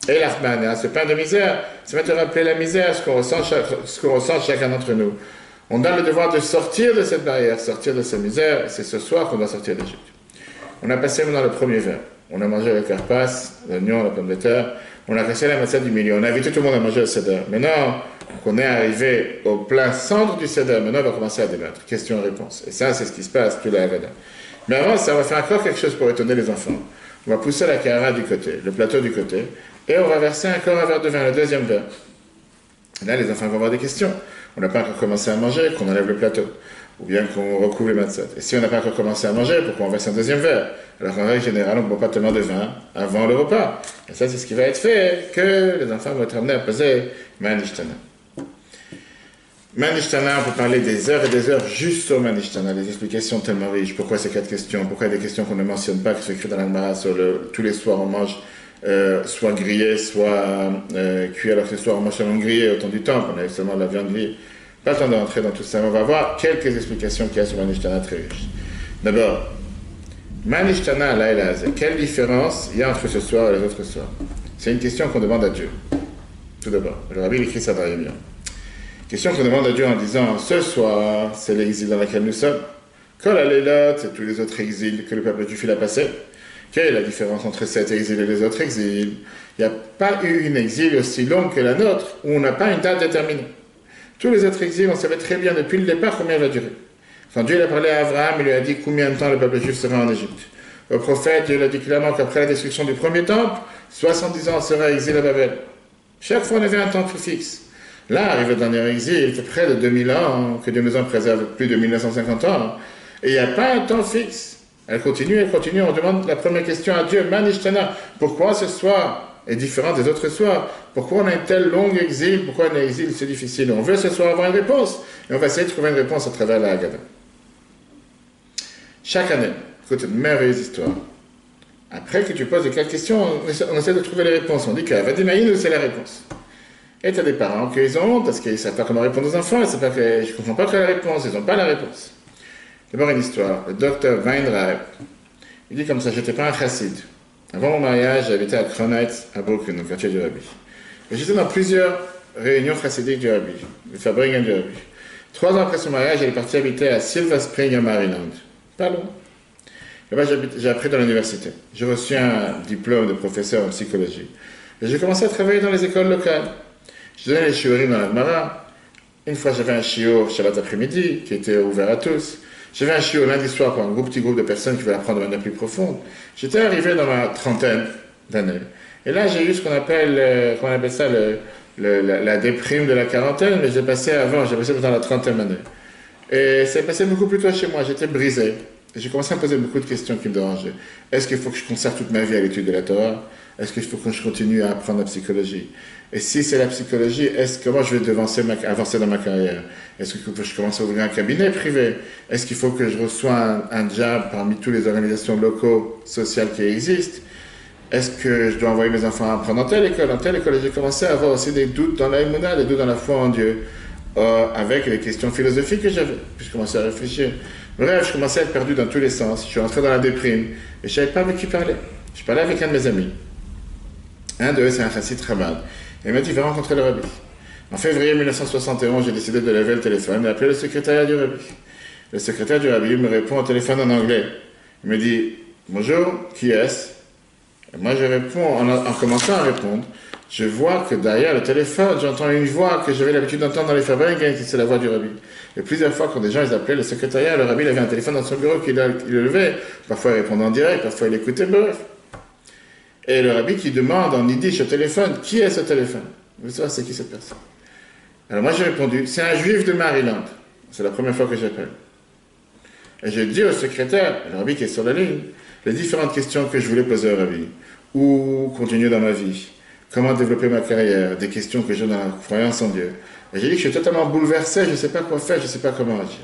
Et l'Achmania, ce pain de misère, ça va te rappeler la misère, ce qu'on ressent chacun d'entre nous. On a le devoir de sortir de cette barrière, sortir de cette misère, et c'est ce soir qu'on doit sortir d'Égypte. On a passé maintenant le premier verre. On a mangé le karpas, l'oignon, la pomme de terre. On a cassé la matzah du milieu. On a invité tout le monde à manger le Seder. Maintenant qu'on est arrivé au plein centre du Seder, maintenant on va commencer à débattre. Question-réponse. Et ça, c'est ce qui se passe tout la Haggadah. Mais avant, ça va faire encore quelque chose pour étonner les enfants. On va pousser la kara du côté, le plateau du côté, et on va verser encore un verre de vin, le deuxième verre. Et là, les enfants vont avoir des questions. On n'a pas encore commencé à manger, qu'on enlève le plateau. Ou bien qu'on recouvre les matzot. Et si on n'a pas encore commencé à manger, pourquoi on verse un deuxième verre? Alors en règle générale, on ne boit pas tellement de vin avant le repas. Et ça, c'est ce qui va être fait, que les enfants vont être amenés à poser Manishtana. Manishtana, on peut parler des heures et des heures juste sur Manishtana. Les explications tellement riches. Pourquoi ces 4 questions? Pourquoi il y a des questions qu'on ne mentionne pas, qui sont écrites dans l'Agmara sur tous les soirs on mange soit grillé, soit cuit, alors que ce soir on mange seulement grillé autant du temps, qu'on a seulement de la viande grillée. Pas le temps d'entrer dans tout ça, mais on va voir quelques explications qu'il y a sur Manishtana très riches. D'abord, Manishtana, là et là, quelle différence il y a entre ce soir et les autres soirs? C'est une question qu'on demande à Dieu. Tout d'abord, le rabbi écrit ça dans les biens. Question qu'on demande à Dieu en disant, ce soir, c'est l'exil dans lequel nous sommes. Kol Halelot, c'est tous les autres exils que le peuple juif a passé. Quelle est la différence entre cet exil et les autres exils? Il n'y a pas eu une exil aussi longue que la nôtre, où on n'a pas une date déterminée. Tous les autres exils, on savait très bien depuis le départ combien il va durer. Quand Dieu a parlé à Abraham, il lui a dit combien de temps le peuple juif sera en Égypte. Au prophète, Dieu lui a dit clairement qu'après la destruction du premier temple, 70 ans sera exilé à Babel. Chaque fois, on avait un temple fixe. Là, arrivé le dernier exil, il fait près de 2000 ans, que Dieu nous en préserve plus de 1950 ans, et il n'y a pas un temps fixe. Elle continue, on demande la première question à Dieu, Manishtana, pourquoi ce soir est différent des autres soirs? Pourquoi on a un tel long exil? Pourquoi un exil c'est difficile? On veut ce soir avoir une réponse, et on va essayer de trouver une réponse à travers la Haggadah. Chaque année, écoute, une merveilleuse histoire. Après que tu poses les 4 questions, on essaie de trouver les réponses. On dit que Vadimaïn, c'est la réponse. Et tu as des parents qui ont honte parce qu'ils ne savent pas comment répondre aux enfants, je ne comprends pas quelle est la réponse, ils n'ont pas la réponse. D'abord une histoire. Le docteur Weinreib, il dit comme ça, j'étais pas un chassid. Avant mon mariage, j'habitais à Kronheitz, à Brooklyn, au quartier du Rabbi. Et j'étais dans plusieurs réunions chassidiques du Rabbi, le Fabringen du Rabbi. 3 ans après son mariage, elle est partie habiter à Silver Spring, à Maryland. Pas loin. Là-bas, j'ai appris dans l'université. J'ai reçu un diplôme de professeur en psychologie. Et j'ai commencé à travailler dans les écoles locales. Je donnais les shiurim dans l'Agmara. Une fois, j'avais un shiur Shabbat après-midi, qui était ouvert à tous. J'avais un shiur lundi soir pour un petit groupe de personnes qui voulaient apprendre de manière plus profonde. J'étais arrivé dans ma trentaine d'années. Et là, j'ai eu ce qu'on appelle ça, la déprime de la quarantaine, mais j'ai passé dans la 30e année. Et c'est passé beaucoup plus tôt chez moi, j'étais brisé. Et j'ai commencé à me poser beaucoup de questions qui me dérangeaient. Est-ce qu'il faut que je consacre toute ma vie à l'étude de la Torah? Est-ce qu'il faut que je continue à apprendre la psychologie? Et si c'est la psychologie, comment je vais avancer dans ma carrière? Est-ce qu'il faut que je commence à ouvrir un cabinet privé? Est-ce qu'il faut que je reçoive un job parmi toutes les organisations locaux, sociales qui existent? Est-ce que je dois envoyer mes enfants à apprendre en telle école? Et j'ai commencé à avoir aussi des doutes dans la émouna, des doutes dans la foi en Dieu, avec les questions philosophiques que j'avais. Puis je commençais à réfléchir. Bref, je commençais à être perdu dans tous les sens. Je suis rentré dans la déprime et je ne savais pas avec qui parler. Je parlais avec un de mes amis. Un d'eux, c'est un chassid Chabad. Et il m'a dit, va rencontrer le Rabbi. En février 1971, j'ai décidé de lever le téléphone et d'appeler le secrétaire du Rabbi. Le secrétaire du Rabbi me répond au téléphone en anglais. Il me dit, bonjour, qui est-ce? Et moi, je réponds, en commençant à répondre, je vois que derrière le téléphone, j'entends une voix que j'avais l'habitude d'entendre dans les Fabringen, qui c'est la voix du Rabbi. Et plusieurs fois, quand des gens ils appelaient le secrétariat, le Rabbi il avait un téléphone dans son bureau qu'il le levait. Parfois, il répondait en direct, parfois, il écoutait, bref. Et le Rabbi qui demande en yiddish au téléphone, qui est ce téléphone? Vous savez, c'est qui cette personne? Alors moi, j'ai répondu, c'est un juif de Maryland. C'est la première fois que j'appelle. Et j'ai dit au secrétaire, le Rabbi qui est sur la ligne, les différentes questions que je voulais poser au Rabbi. Où continuer dans ma vie? Comment développer ma carrière? Des questions que j'ai dans la croyance en Dieu. Et j'ai dit que je suis totalement bouleversé, je ne sais pas quoi faire, je ne sais pas comment agir.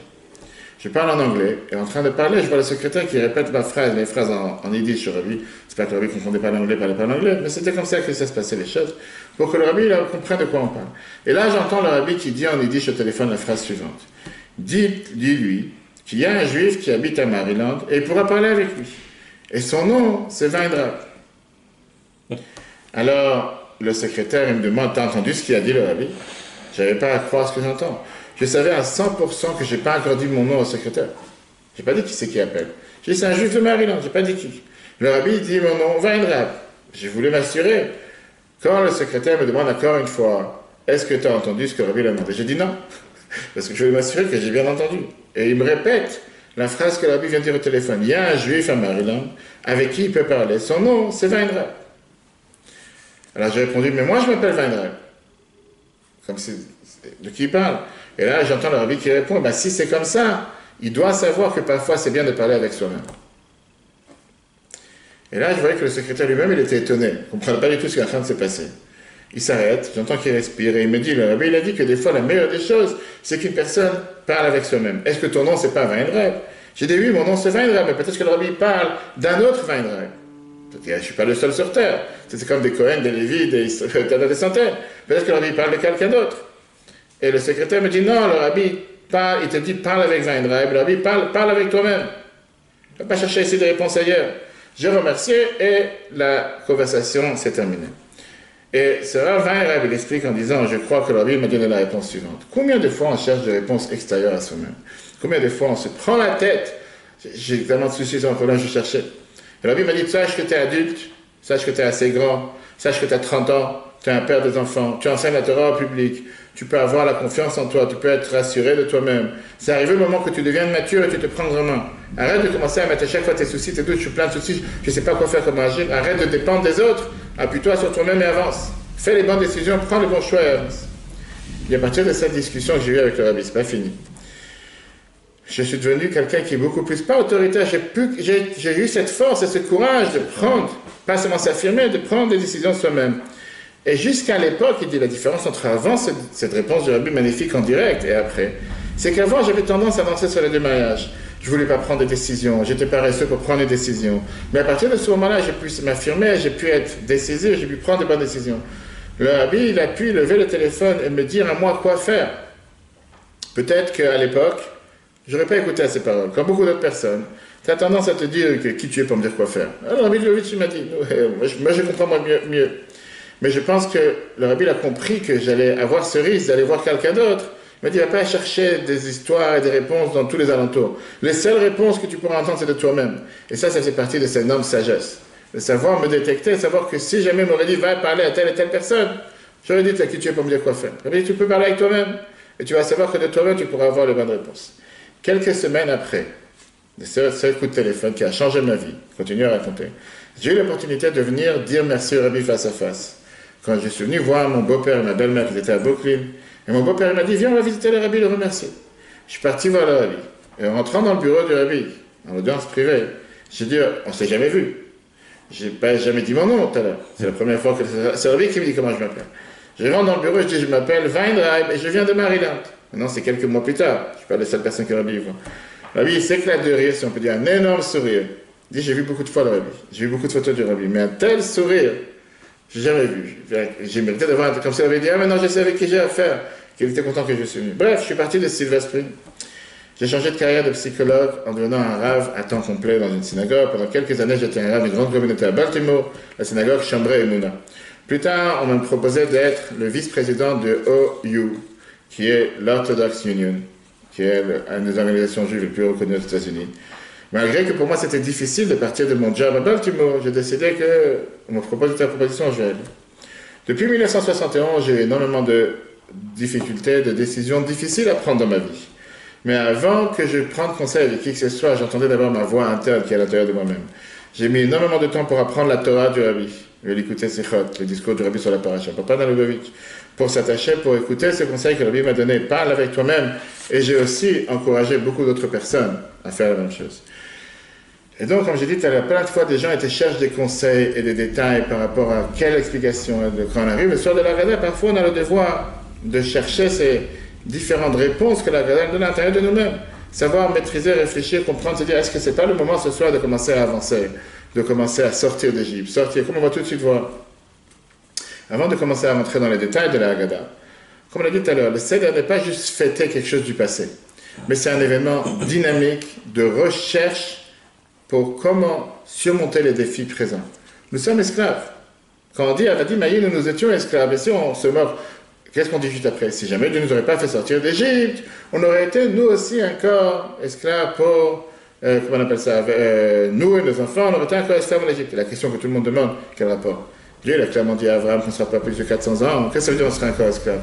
Je parle en anglais, et en train de parler, je vois le secrétaire qui répète mes phrases en yiddish sur le Rabbi. C'est pas que le Rabbi ne confondait pas l'anglais, parlait pas l'anglais, mais c'était comme ça que ça se passait les choses, pour que le Rabbi comprenne de quoi on parle. Et là, j'entends le Rabbi qui dit en yiddish au téléphone la phrase suivante. Dis-lui qu'il y a un juif qui habite à Maryland, et il pourra parler avec lui. Et son nom, c'est Weinreib. Alors, le secrétaire, il me demande, t'as entendu ce qu'il a dit le Rabbi? Je n'avais pas à croire ce que j'entends. Je savais à 100% que je n'ai pas encore dit mon nom au secrétaire. Je n'ai pas dit qui c'est qui appelle. J'ai dit c'est un juif de Maryland, je n'ai pas dit qui. Le Rabbi dit mon nom, Weinreib. J'ai voulu m'assurer. Quand le secrétaire me demande encore une fois, est-ce que tu as entendu ce que le Rabbi a demandé? J'ai dit non, parce que je voulais m'assurer que j'ai bien entendu. Et il me répète la phrase que le Rabbi vient de dire au téléphone. Il y a un juif à Maryland avec qui il peut parler. Son nom, c'est Weinreib. Alors j'ai répondu, mais moi je m'appelle Weinreib. Comme c'est de qui il parle. Et là, j'entends le Rabbi qui répond, ben, si c'est comme ça, il doit savoir que parfois c'est bien de parler avec soi-même. Et là, je voyais que le secrétaire lui-même, il était étonné. Il ne comprenait pas du tout ce qui est en train de se passer. Il s'arrête, j'entends qu'il respire, et il me dit, le Rabbi, il a dit que des fois, la meilleure des choses, c'est qu'une personne parle avec soi-même. Est-ce que ton nom, c'est pas Weinreib? J'ai dit, oui, mon nom, c'est Weinreib, mais peut-être que le Rabbi parle d'un autre Weinreib. Je ne suis pas le seul sur Terre. C'est comme des Cohen, des Lévi, des centaines. Peut-être que le Rabbi parle de quelqu'un d'autre. Et le secrétaire me dit, non, le Rabbi parle, il te dit, parle avec Weinreib, le Rabbi parle avec toi-même. Ne va pas chercher ici des réponses ailleurs. J'ai remercié et la conversation s'est terminée. Et ce Weinreib, il explique en disant, je crois que le Rabbi m'a donné la réponse suivante. Combien de fois on cherche des réponses extérieures à soi-même? Combien de fois on se prend la tête? J'ai tellement de soucis sur un problème, je cherchais. Le Rabbi m'a dit, sache que tu es adulte, sache que tu es assez grand, sache que tu as 30 ans, tu es un père des enfants, tu enseignes la Torah au public, tu peux avoir la confiance en toi, tu peux être rassuré de toi-même. C'est arrivé le moment que tu deviennes mature et tu te prends en main. Arrête de commencer à mettre à chaque fois tes soucis, tes doutes, je suis plein de soucis, je ne sais pas quoi faire, comment agir. Arrête de dépendre des autres, appuie-toi sur toi-même et avance. Fais les bonnes décisions, prends les bons choix et avance. Et à partir de cette discussion que j'ai eue avec le Rabbi, c'est pas fini. je suis devenu quelqu'un qui est beaucoup plus, pas autoritaire, j'ai eu cette force et ce courage de prendre, pas seulement s'affirmer, de prendre des décisions soi-même. Et jusqu'à l'époque, il dit la différence entre avant cette réponse du Rabbi magnifique en direct et après, c'est qu'avant j'avais tendance à avancer sur les deux mariages. Je voulais pas prendre des décisions, j'étais paresseux pour prendre des décisions. Mais à partir de ce moment-là, j'ai pu m'affirmer, j'ai pu être décisif, j'ai pu prendre des bonnes décisions. Le Rabbi, il a pu lever le téléphone et me dire à moi quoi faire. Peut-être qu'à l'époque, j'aurais pas écouté à ces paroles. Comme beaucoup d'autres personnes, tu as tendance à te dire que qui tu es pour me dire quoi faire. Alors, Rabbi Levitch, il m'a dit, moi je comprends mieux. Mais je pense que le Rabbi a compris que j'allais avoir ce risque d'aller voir quelqu'un d'autre. Il m'a dit, il ne va pas chercher des histoires et des réponses dans tous les alentours. Les seules réponses que tu pourras entendre, c'est de toi-même. Et ça fait partie de cette énorme sagesse. De savoir me détecter, savoir que si jamais m'aurait dit, va parler à telle et telle personne, j'aurais dit, qui tu es pour me dire quoi faire. Il m'a dit, tu peux parler avec toi-même. Et tu vas savoir que de toi-même, tu pourras avoir les bonnes réponses. Quelques semaines après, ce coup de téléphone qui a changé ma vie, continue à raconter, j'ai eu l'opportunité de venir dire merci au Rabbi face à face. Quand je suis venu voir mon beau-père et ma belle-mère qui étaient à Brooklyn, et mon beau-père m'a dit, viens, on va visiter le Rabbi, le remercier. Je suis parti voir le Rabbi. Et en rentrant dans le bureau du Rabbi, en audience privée, j'ai dit, on ne s'est jamais vu. Je n'ai pas jamais dit mon nom tout à l'heure. C'est la première fois que c'est le Rabbi qui me dit comment je m'appelle. Je rentre dans le bureau et je dis, je m'appelle Weinreib et je viens de Maryland. Maintenant, c'est quelques mois plus tard. Je ne suis pas la seule personne que le Rabbi voit. Le Rabbi, il s'éclate de rire, si on peut dire, un énorme sourire. Il dit, j'ai vu beaucoup de fois le Rabbi. J'ai vu beaucoup de photos du Rabbi. Mais un tel sourire, j'ai jamais vu. J'ai mérité d'avoir un comme ça. Il avait dit, ah, maintenant je sais avec qui j'ai affaire. Qu'il était content que je suis venu. Bref, je suis parti de Silver Spring. J'ai changé de carrière de psychologue en devenant un rave à temps complet dans une synagogue. Pendant quelques années, j'étais un rave d'une grande communauté à Baltimore, la synagogue Chambray et Mouna. Plus tard, on me proposait d'être le vice-président de OU, qui est l'Orthodox Union, qui est une des organisations juives les plus reconnues aux États-Unis. Malgré que pour moi c'était difficile de partir de mon job à Baltimore, j'ai décidé qu'on me propose la proposition, je vais aller. Depuis 1971, j'ai eu énormément de difficultés, de décisions difficiles à prendre dans ma vie. Mais avant que je prenne conseil avec qui que ce soit, j'entendais d'abord ma voix interne qui est à l'intérieur de moi-même. J'ai mis énormément de temps pour apprendre la Torah du Rabbi. Je vais l'écouter Sichot, le discours du Rabbi sur la paracha, Papa dans Lubavitch, pour s'attacher, pour écouter ce conseil que le Rabbi m'a donné. Parle avec toi-même. Et j'ai aussi encouragé beaucoup d'autres personnes à faire la même chose. Et donc, comme j'ai dit, il y a plein de fois des gens qui cherchent des conseils et des détails par rapport à quelle explication. Quand on arrive le soir de la Haggadah, parfois on a le devoir de chercher ces différentes réponses que la Haggadah donne à l'intérieur de nous-mêmes. Savoir maîtriser, réfléchir, comprendre, se dire, est-ce que c'est pas le moment ce soir de commencer à avancer, de commencer à sortir d'Égypte, sortir, comme on va tout de suite voir. Avant de commencer à rentrer dans les détails de la Haggadah, comme on l'a dit tout à l'heure, le Seder n'est pas juste fêter quelque chose du passé, mais c'est un événement dynamique de recherche pour comment surmonter les défis présents. Nous sommes esclaves. Quand on dit à Vadi Maï, nous étions esclaves, et si on se moque, qu'est-ce qu'on dit juste après? Si jamais Dieu ne nous aurait pas fait sortir d'Égypte, on aurait été nous aussi encore esclaves pour, comment on appelle ça, nous et nos enfants, on aurait été encore esclaves en Égypte. Et la question que tout le monde demande, quel rapport? Dieu il a clairement dit à Abraham qu'on ne sera pas plus de 400 ans, qu'est-ce que ça veut dire on sera encore esclaves?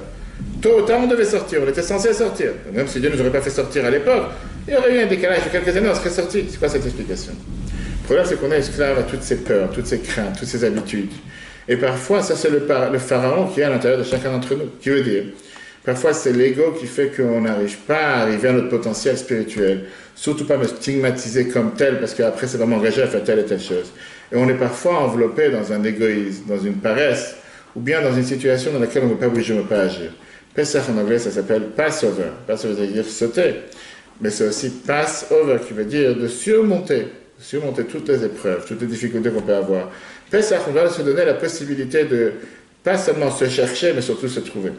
Tôt ou tard, on devait sortir, on était censé sortir. Même si Dieu ne nous aurait pas fait sortir à l'époque, il y aurait eu un décalage de quelques années, on serait sorti. C'est quoi cette explication? Le problème, c'est qu'on est esclave à toutes ces peurs, toutes ces craintes, toutes ces habitudes. Et parfois, ça c'est le pharaon qui est à l'intérieur de chacun d'entre nous. Qui veut dire, parfois c'est l'ego qui fait qu'on n'arrive pas à arriver à notre potentiel spirituel. Surtout pas me stigmatiser comme tel, parce qu'après c'est vraiment engagé à faire telle et telle chose. Et on est parfois enveloppé dans un égoïsme, dans une paresse, ou bien dans une situation dans laquelle on ne veut pas bouger, on ne veut pas agir. Pesach en anglais, ça s'appelle Passover. Passover veut dire sauter. Mais c'est aussi Passover qui veut dire de surmonter toutes les épreuves, toutes les difficultés qu'on peut avoir. Pesach, on doit se donner la possibilité de pas seulement se chercher, mais surtout se trouver.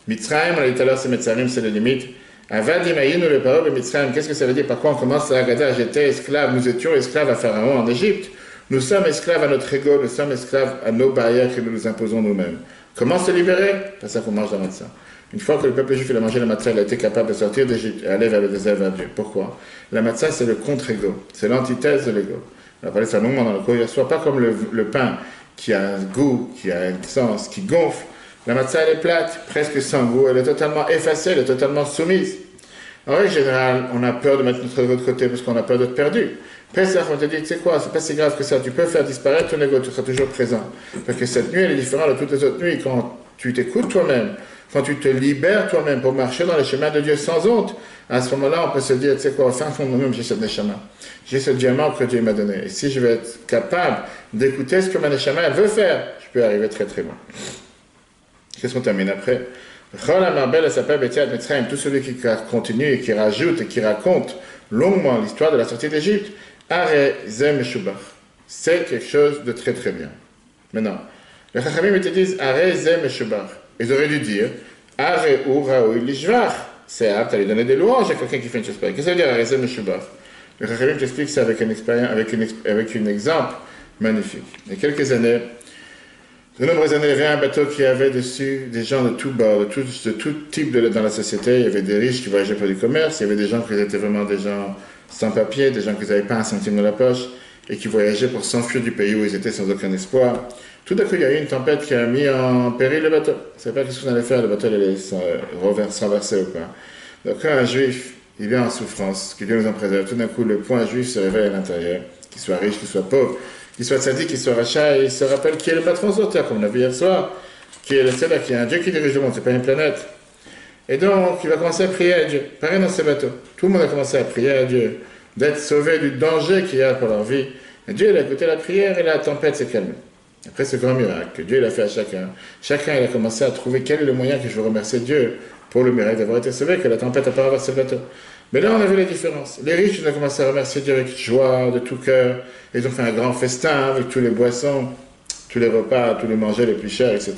Mitzrayim, on a dit tout à l'heure, c'est Metzarim, c'est les limites. Avadim Ayinu le parole de Mitzrayim, qu'est-ce que ça veut dire? Par quoi on commence la Haggadah? J'étais esclave, nous étions esclaves à Pharaon en Égypte. Nous sommes esclaves à notre ego, nous sommes esclaves à nos barrières que nous nous imposons nous-mêmes. Comment se libérer? C'est ça qu'on mange la matzah. Une fois que le peuple juif a mangé la matzah, il a été capable de sortir d'Égypte et aller vers le désert, vers Dieu. Pourquoi? La matzah, c'est le contre-ego, c'est l'antithèse de l'ego. On a parlé de ça longuement dans le cours hier soir, pas comme le pain qui a un goût, qui a un sens, qui gonfle. La matzah, elle est plate, presque sans goût, elle est totalement effacée, elle est totalement soumise. En règle générale, on a peur de mettre notre ego de côté parce qu'on a peur d'être perdu. Pesach, on te dit, tu sais quoi, c'est pas si grave que ça, tu peux faire disparaître ton ego, tu seras toujours présent. Parce que cette nuit, elle est différente de toutes les autres nuits. Quand tu t'écoutes toi-même, quand tu te libères toi-même pour marcher dans les chemins de Dieu sans honte, à ce moment-là, on peut se dire, tu sais quoi, au fin fond de moi-même, j'ai ce neshama. J'ai ce diamant que Dieu m'a donné. Et si je vais être capable d'écouter ce que ma neshama elle veut faire, je peux arriver très très loin. Qu'est-ce qu'on termine après? Tout celui qui continue et qui rajoute et qui raconte longuement l'histoire de la sortie d'Égypte, c'est quelque chose de très très bien. Maintenant, les Chachamim te disent ils auraient dû dire c'est apte à lui donner des louanges à quelqu'un qui fait une chose pareille. Qu'est-ce que ça veut dire le Chachamim t'explique ça avec un exemple magnifique. Il y a quelques années, de nombreuses années, il y avait un bateau qui avait dessus des gens de tout bord, de tout type dans la société. Il y avait des riches qui voyageaient pour du commerce, il y avait des gens qui étaient vraiment des gens sans papier, des gens qui n'avaient pas un centime dans la poche et qui voyageaient pour s'enfuir du pays où ils étaient sans aucun espoir. Tout d'un coup, il y a eu une tempête qui a mis en péril le bateau. On ne savait pas ce qu'on allait faire, le bateau allait s'enverser ou quoi. Donc quand un juif, il vient en souffrance, que Dieu nous en préserve, tout d'un coup, le point juif se réveille à l'intérieur, qu'il soit riche, qu'il soit pauvre, qu'il soit sadique, qu'il soit rachat, et il se rappelle qui est le patron sur terre, comme on l'a vu hier soir, qui est le Seigneur, qui est un Dieu qui dirige le monde, c'est pas une planète. Et donc, il va commencer à prier à Dieu. Pareil dans ce bateau. Tout le monde a commencé à prier à Dieu, d'être sauvé du danger qu'il y a pour leur vie. Et Dieu, il a écouté la prière et la tempête s'est calmée. Après ce grand miracle que Dieu l'a fait à chacun, il a commencé à trouver quel est le moyen que je veux remercier Dieu pour le miracle d'avoir été sauvé, que la tempête n'a pas renversé le bateau. Mais là, on a vu la différence. Les riches, ils ont commencé à remercier Dieu avec joie, de tout cœur. Ils ont fait un grand festin avec tous les boissons, tous les repas, tous les manger les plus chers, etc.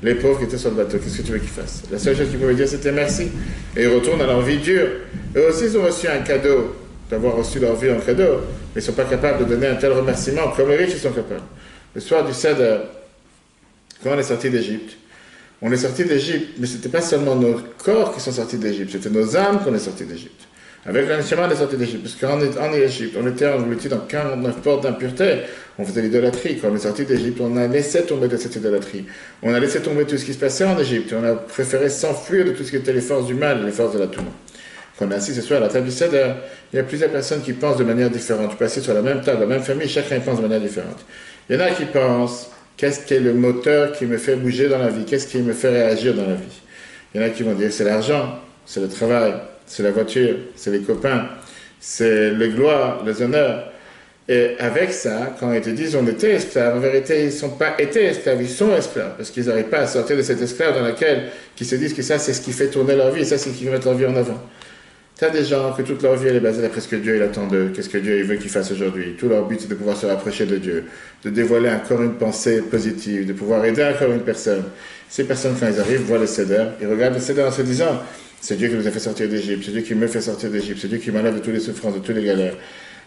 Les pauvres qui étaient sur le bateau, qu'est-ce que tu veux qu'ils fassent? La seule chose qu'ils pouvaient dire, c'était merci. Et ils retournent à leur vie dure. Eux aussi, ils ont reçu un cadeau, d'avoir reçu leur vie en cadeau. Mais ils ne sont pas capables de donner un tel remerciement comme les riches, ils sont capables. Le soir du Seder, quand on est sorti d'Égypte, on est sorti d'Égypte, mais ce n'était pas seulement nos corps qui sont sortis d'Égypte, c'était nos âmes qu'on est sortis d'Égypte. Avec l'enseignement, on est sorti d'Égypte, parce qu'en Égypte, on était engloutis dans 49 portes d'impureté, on faisait l'idolâtrie. Quand on est sorti d'Égypte, on a laissé tomber de cette idolâtrie. On a laissé tomber tout ce qui se passait en Égypte, on a préféré s'enfuir de tout ce qui était les forces du mal, les forces de la Touma. Quand on est assis ce soir à la table du Seder, il y a plusieurs personnes qui pensent de manière différente. Tu peux assis sur la même table, la même famille, chacun pense de manière différente. Il y en a qui pensent, qu'est-ce qui est le moteur qui me fait bouger dans la vie? Qu'est-ce qui me fait réagir dans la vie? Il y en a qui vont dire, c'est l'argent, c'est le travail, c'est la voiture, c'est les copains, c'est les gloires, les honneurs. Et avec ça, quand ils te disent on était esclaves, en vérité, ils ne sont pas été esclaves, ils sont esclaves, parce qu'ils n'arrivent pas à sortir de cette esclave dans laquelle ils se disent que ça, c'est ce qui fait tourner leur vie, et ça, c'est ce qui va mettre leur vie en avant. Tu as des gens que toute leur vie elle est basée d'après ce que Dieu il attend d'eux, qu'est-ce que Dieu il veut qu'ils fassent aujourd'hui. Tout leur but c'est de pouvoir se rapprocher de Dieu, de dévoiler encore une pensée positive, de pouvoir aider encore une personne. Ces personnes quand ils arrivent voient le Seder, ils regardent le Seder en se disant c'est Dieu qui nous a fait sortir d'Égypte, c'est Dieu qui me fait sortir d'Égypte, c'est Dieu qui m'enlève de toutes les souffrances, de toutes les galères.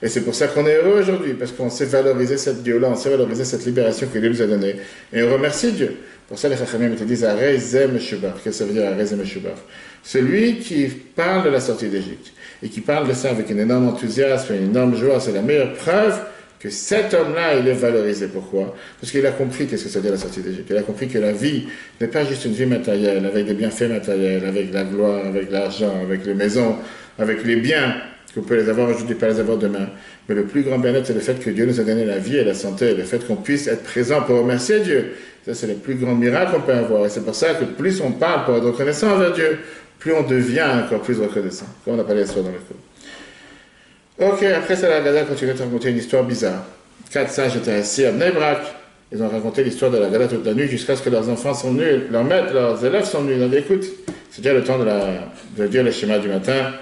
Et c'est pour ça qu'on est heureux aujourd'hui, parce qu'on sait valoriser cette Dieu-là, on sait valoriser cette libération que Dieu nous a donnée. Et on remercie Dieu. Pour ça les Chachamim te disent Arei Zeh Meshubach. Qu'est-ce que ça veut dire Arei Zeh Meshubach? Celui qui parle de la sortie d'Égypte et qui parle de ça avec un énorme enthousiasme, une énorme joie, c'est la meilleure preuve que cet homme-là, il est valorisé. Pourquoi? Parce qu'il a compris qu'est-ce que ça veut dire la sortie d'Égypte. Il a compris que la vie n'est pas juste une vie matérielle, avec des bienfaits matériels, avec la gloire, avec l'argent, avec les maisons, avec les biens, qu'on peut les avoir aujourd'hui, pas les avoir demain. Mais le plus grand bien-être, c'est le fait que Dieu nous a donné la vie et la santé, le fait qu'on puisse être présent pour remercier Dieu. Ça, c'est le plus grand miracle qu'on peut avoir. Et c'est pour ça que plus on parle pour être reconnaissant envers Dieu, plus on devient encore plus reconnaissant. Comme on a parlé ce soir dans le cours. Ok, après ça, la Haggadah continue à raconter une histoire bizarre. 4 sages étaient assis à Bnei Brak. Ils ont raconté l'histoire de la Haggadah toute la nuit jusqu'à ce que leurs enfants sont venus, leurs maîtres, leurs élèves sont venus. Ils ont dit, écoute, c'est déjà le temps de dire le schéma du matin.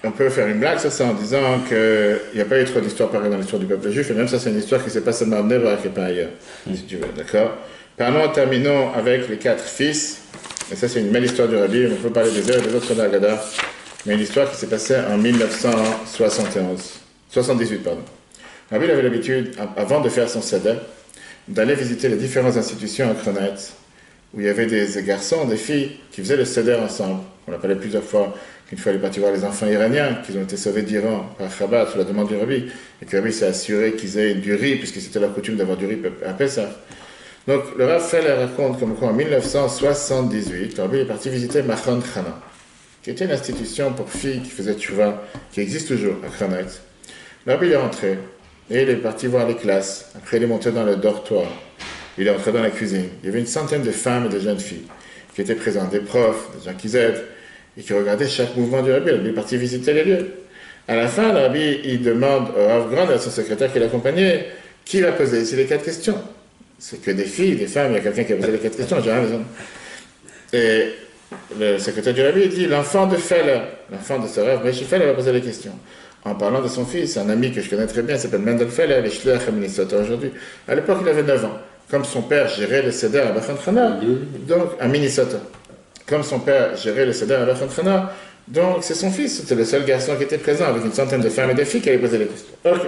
On peut faire une blague sur ça en disant qu'il n'y a pas eu trop d'histoires pareilles dans l'histoire du peuple juif, et même ça c'est une histoire qui s'est passée seulement à Bnei Brak et pas ailleurs, si tu veux, d'accord? Terminons avec les 4 fils, et ça c'est une belle histoire du Rabbi, on peut parler des heures et des autres de la Haggadah, mais une histoire qui s'est passée en 78, pardon. Le Rabbi avait l'habitude, avant de faire son Seder, d'aller visiter les différentes institutions à Kronetz, où il y avait des garçons, des filles, qui faisaient le Seder ensemble. On l'a parlé plusieurs fois, qu'une fois il est parti voir les enfants iraniens, qui ont été sauvés d'Iran par Chabad, sous la demande du Rabbi, et que le Rabbi s'est assuré qu'ils aient du riz, puisque c'était leur coutume d'avoir du riz à Pessah. Donc le Rav Feller raconte comme quoi en 1978, le Rabbi est parti visiter Machon Chana, qui était une institution pour filles qui faisaient tchouva, qui existe toujours à Kronetz. Le Rabbi est rentré, et il est parti voir les classes, après il est monté dans le dortoir. il est entré dans la cuisine. Il y avait une centaine de femmes et de jeunes filles qui étaient présentes, des profs, des gens qui aident, et qui regardaient chaque mouvement du rabbi. Le rabbi est parti visiter les lieux. À la fin, le rabbi, il demande au Rav Grand, à son secrétaire qui l'accompagnait, qui va poser ici les 4 questions. C'est que des filles, des femmes, il y a quelqu'un qui a posé les 4 questions, j'ai rien besoin. Et le secrétaire du rabbi dit, l'enfant de Feller, l'enfant de ce Rav Moshe Feller va poser les questions. En parlant de son fils, un ami que je connais très bien, il s'appelle Mendel Feller, il est shliach à Minnesota aujourd'hui. À l'époque, il avait 9 ans. Comme son père gérait le Seder à Bachon Chana, donc à Minnesota. Comme son père gérait le Seder à Bachon Chana, donc c'est son fils, c'était le seul garçon qui était présent, avec une centaine de femmes et de filles qui allaient poser les questions. Ok.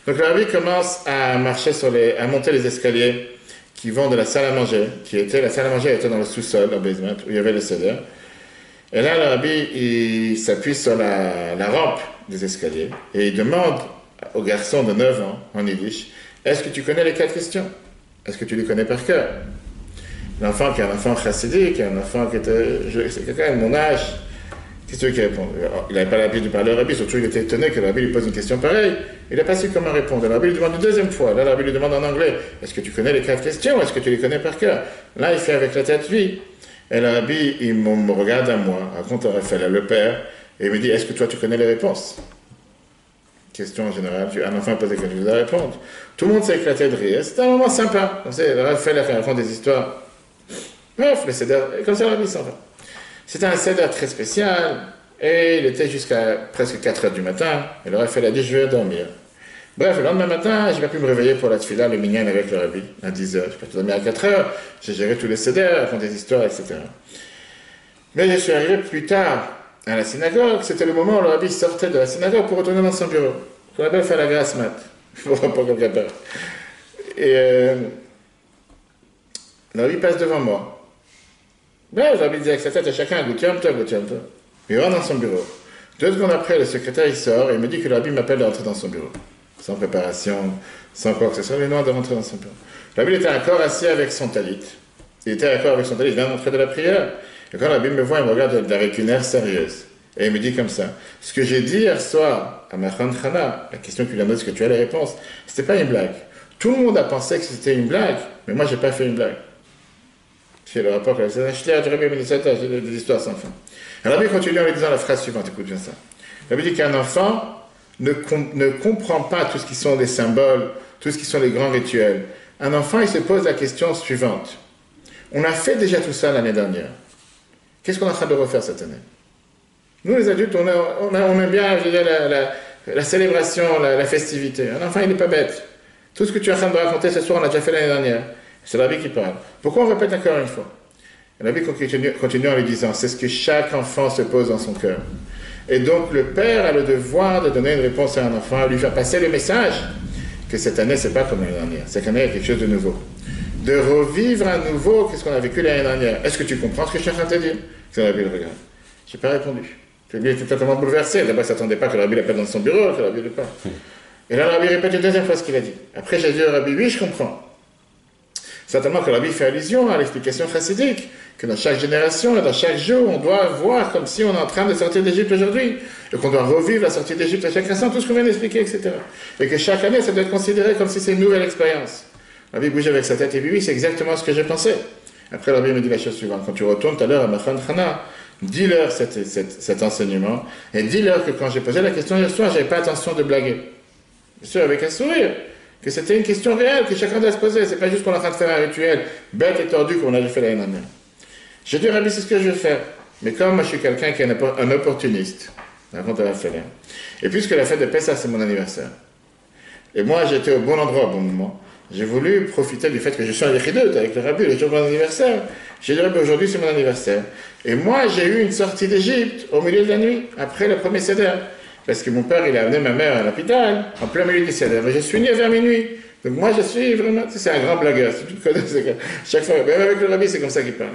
Donc le rabbi commence à marcher à monter les escaliers qui vont de la salle à manger, la salle à manger était dans le sous-sol, au basement, où il y avait le Seder. Et là, le rabbi, il s'appuie sur la rampe des escaliers et il demande au garçon de 9 ans, en yiddish, est-ce que tu connais les 4 questions? Est-ce que tu les connais par cœur? L'enfant qui est un enfant chassidique, un enfant qui était, c'est quelqu'un de mon âge, qu'est-ce qu'il répond? Il n'avait pas l'habitude de parler au rabbi, surtout il était étonné que le rabbi lui pose une question pareille. Il n'a pas su comment répondre. Le rabbi lui demande une deuxième fois. Là, le rabbi lui demande en anglais, est-ce que tu connais les 4 questions? Est-ce que tu les connais par cœur? Là, il fait avec la tête oui. Et le rabbi, il me regarde à moi, raconte à Raphaël, le père, et il me dit, est-ce que toi tu connais les réponses? Question en général, un enfant pose des questions, je dois répondre. Tout le monde s'est éclaté de rire. C'était un moment sympa. Comme ça, Raphaël raconte des histoires. Bref, le Seder, comme ça, le rabbi s'en va. C'était un Seder très spécial, et il était jusqu'à presque 4 heures du matin, et le Raphaël a dit, je vais dormir. Bref, le lendemain matin, je n'ai pas pu me réveiller pour la tefila, le minyan avec le rabbi, à 10 heures. Je n'ai pas pu dormir à 4 heures, j'ai géré tous les Seder, raconté des histoires, etc. Mais je suis arrivé plus tard à la synagogue, c'était le moment où le rabbi sortait de la synagogue pour retourner dans son bureau. Le rabbi fait la grâce mat, pour pas quelqu'un peur. Et le rabbi passe devant moi. Ben, le rabbi dit avec sa tête à chacun, goutiam toi. Il rentre dans son bureau. 2 secondes après, le secrétaire il sort et il me dit que le rabbi m'appelle de rentrer dans son bureau. Sans préparation, sans quoi que ce soit, il est noir de rentrer dans son bureau. Le rabbi était encore assis avec son talit. Il était d'accord avec son talit, il vient de rentrer de la prière. Et quand le rabbi me voit, il me regarde avec une air sérieuse. Et il me dit comme ça, ce que j'ai dit hier soir à Machon Chana, la question qu'il lui a demandé, est-ce que tu as les réponses, c'était pas une blague. Tout le monde a pensé que c'était une blague, mais moi j'ai pas fait une blague. C'est le rapport que c'est un shliach du rabbi Minnesota, j'ai des histoires sans fin. Le rabbi continue en lui disant la phrase suivante, écoute bien ça. Le rabbi dit qu'un enfant ne comprend pas tout ce qui sont les symboles, tout ce qui sont les grands rituels. Un enfant, il se pose la question suivante. On a fait déjà tout ça l'année dernière. Qu'est-ce qu'on est en train de refaire cette année? Nous, les adultes, on aime bien, je veux dire, la célébration, la festivité. Un enfant, il n'est pas bête. Tout ce que tu es en train de raconter ce soir, on l'a déjà fait l'année dernière. C'est le rabbi qui parle. Pourquoi on répète encore une fois? Le rabbi continue en lui disant, c'est ce que chaque enfant se pose dans son cœur. Et donc, le père a le devoir de donner une réponse à un enfant, à lui faire passer le message que cette année, c'est pas comme l'année dernière. Cette année, il y a quelque chose de nouveau. De revivre à nouveau ce qu'on a vécu l'année dernière. Est-ce que tu comprends ce que je suis en train de te dire? C'est le rabbi le regarde. Je n'ai pas répondu. Le rabbi était totalement bouleversé. D'abord, il ne s'attendait pas que le rabbi l'appelle dans son bureau, que le rabbi le parle. Et là, le rabbi répète une deuxième fois ce qu'il a dit. Après, j'ai dit au rabbi, oui, je comprends. Certainement que le rabbi fait allusion à l'explication chassidique, que dans chaque génération et dans chaque jour, on doit voir comme si on est en train de sortir d'Égypte aujourd'hui, et qu'on doit revivre la sortie d'Égypte à chaque instant, tout ce qu'on vient d'expliquer, etc. Et que chaque année, ça doit être considéré comme si c'est une nouvelle expérience. Le rabbi bouge avec sa tête et dit, oui, c'est exactement ce que j'ai pensé. Après, le rabbi me dit la chose suivante. Quand tu retournes tout à l'heure à Machon Chana, dis-leur cet enseignement, et dis-leur que quand j'ai posé la question hier soir, je n'avais pas intention de blaguer. Bien sûr, avec un sourire, que c'était une question réelle, que chacun doit se poser. C'est pas juste qu'on est en train de faire un rituel bête et tordu qu'on a fait l'année dernière. J'ai dit, rabbi, c'est ce que je veux faire. Mais comme moi, je suis quelqu'un qui est un opportuniste, raconte à la fête. Et puisque la fête de Pessah, c'est mon anniversaire, et moi, j'étais au bon endroit au bon moment, j'ai voulu profiter du fait que je suis en Yechidut avec le rabbi le jour de mon anniversaire. J'ai dit, rabbi, aujourd'hui, c'est mon anniversaire. Et moi, j'ai eu une sortie d'Égypte au milieu de la nuit, après le premier Seder. Parce que mon père, il a amené ma mère à l'hôpital, en plein milieu du Seder. Et je suis né vers minuit. Donc moi, je suis vraiment... C'est un grand blagueur. Si tu te connais, chaque fois, même avec le rabbi, c'est comme ça qu'il parle.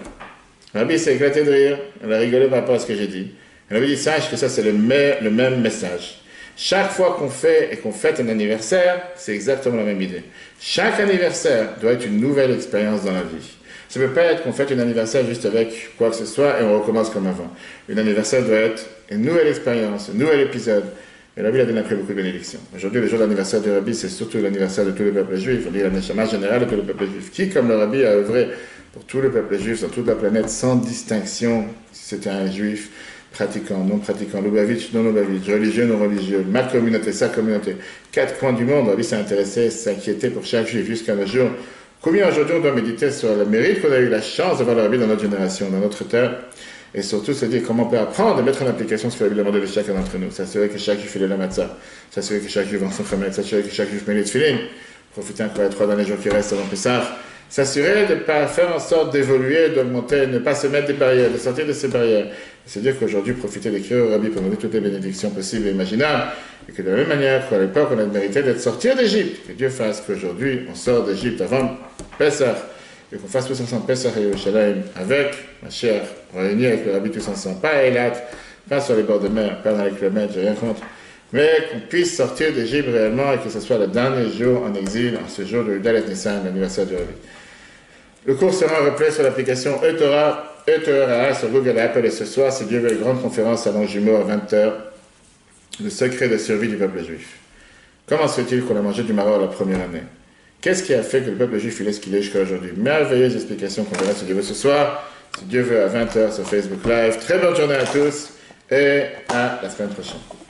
Le rabbi s'est éclaté de rire. Elle a rigolé par rapport à ce que j'ai dit. Le rabbi dit, sache que ça, c'est le même message. Chaque fois qu'on fait et qu'on fête un anniversaire, c'est exactement la même idée. Chaque anniversaire doit être une nouvelle expérience dans la vie. Ça ne peut pas être qu'on fête un anniversaire juste avec quoi que ce soit et on recommence comme avant. Un anniversaire doit être une nouvelle expérience, un nouvel épisode. Et le Rabbi a donné après beaucoup de bénédictions. Aujourd'hui, le jour de l'anniversaire du Rabbi, c'est surtout l'anniversaire de tout le peuple juif. On dit la Neshama générale de tout le peuple juif. Qui, comme le Rabbi, a œuvré pour tout le peuple juif sur toute la planète, sans distinction, si c'était un juif, pratiquant, non pratiquant, Lubavitch, non Lubavitch, religieux, non religieux, ma communauté, sa communauté, 4 coins du monde, Rabbi s'est intéressé, s'inquiétait pour chaque juif jusqu'à nos jours. Combien aujourd'hui on doit méditer sur le mérite qu'on a eu la chance d'avoir le Rabbi dans notre génération, dans notre terre, et surtout se dire comment on peut apprendre et mettre en application ce que le Rabbi demande de chacun d'entre nous. S'assurer que chaque juif fait la matzah, s'assurer que chaque juif vend son khamet, s'assurer que chaque juif met les tefilin, profiter encore les 3 derniers jours qui restent avant Pessah, s'assurer de ne pas faire en sorte d'évoluer, d'augmenter, ne pas se mettre des barrières, de sortir de ces barrières. C'est-à-dire qu'aujourd'hui, profiter des cris au Rabbi pour donner toutes les bénédictions possibles et imaginables, et que de la même manière qu'à l'époque, on a mérité d'être sortir d'Égypte, que Dieu fasse qu'aujourd'hui, on sort d'Égypte avant Pessah, et qu'on fasse tous ensemble Pessah et Yerushalayim avec ma chère, réunis avec le Rabbi tous ensemble, pas à Eilat, pas sur les bords de mer, pas dans les kilomètres, j'ai rien contre, mais qu'on puisse sortir d'Égypte réellement et que ce soit le dernier jour en exil, en ce jour de Dalet Nissan, l'anniversaire du Rabbi. Le cours sera replay sur l'application eTorah sur Google et Apple, et ce soir, si Dieu veut, une grande conférence à Longjumeau à 20h, le secret de survie du peuple juif. Comment se fait-il qu'on a mangé du maror la première année? Qu'est-ce qui a fait que le peuple juif il est ce qu'il est jusqu'à aujourd'hui? Merveilleuse explication qu'on verra si Dieu veut ce soir, si Dieu veut à 20h sur Facebook Live. Très bonne journée à tous et à la semaine prochaine.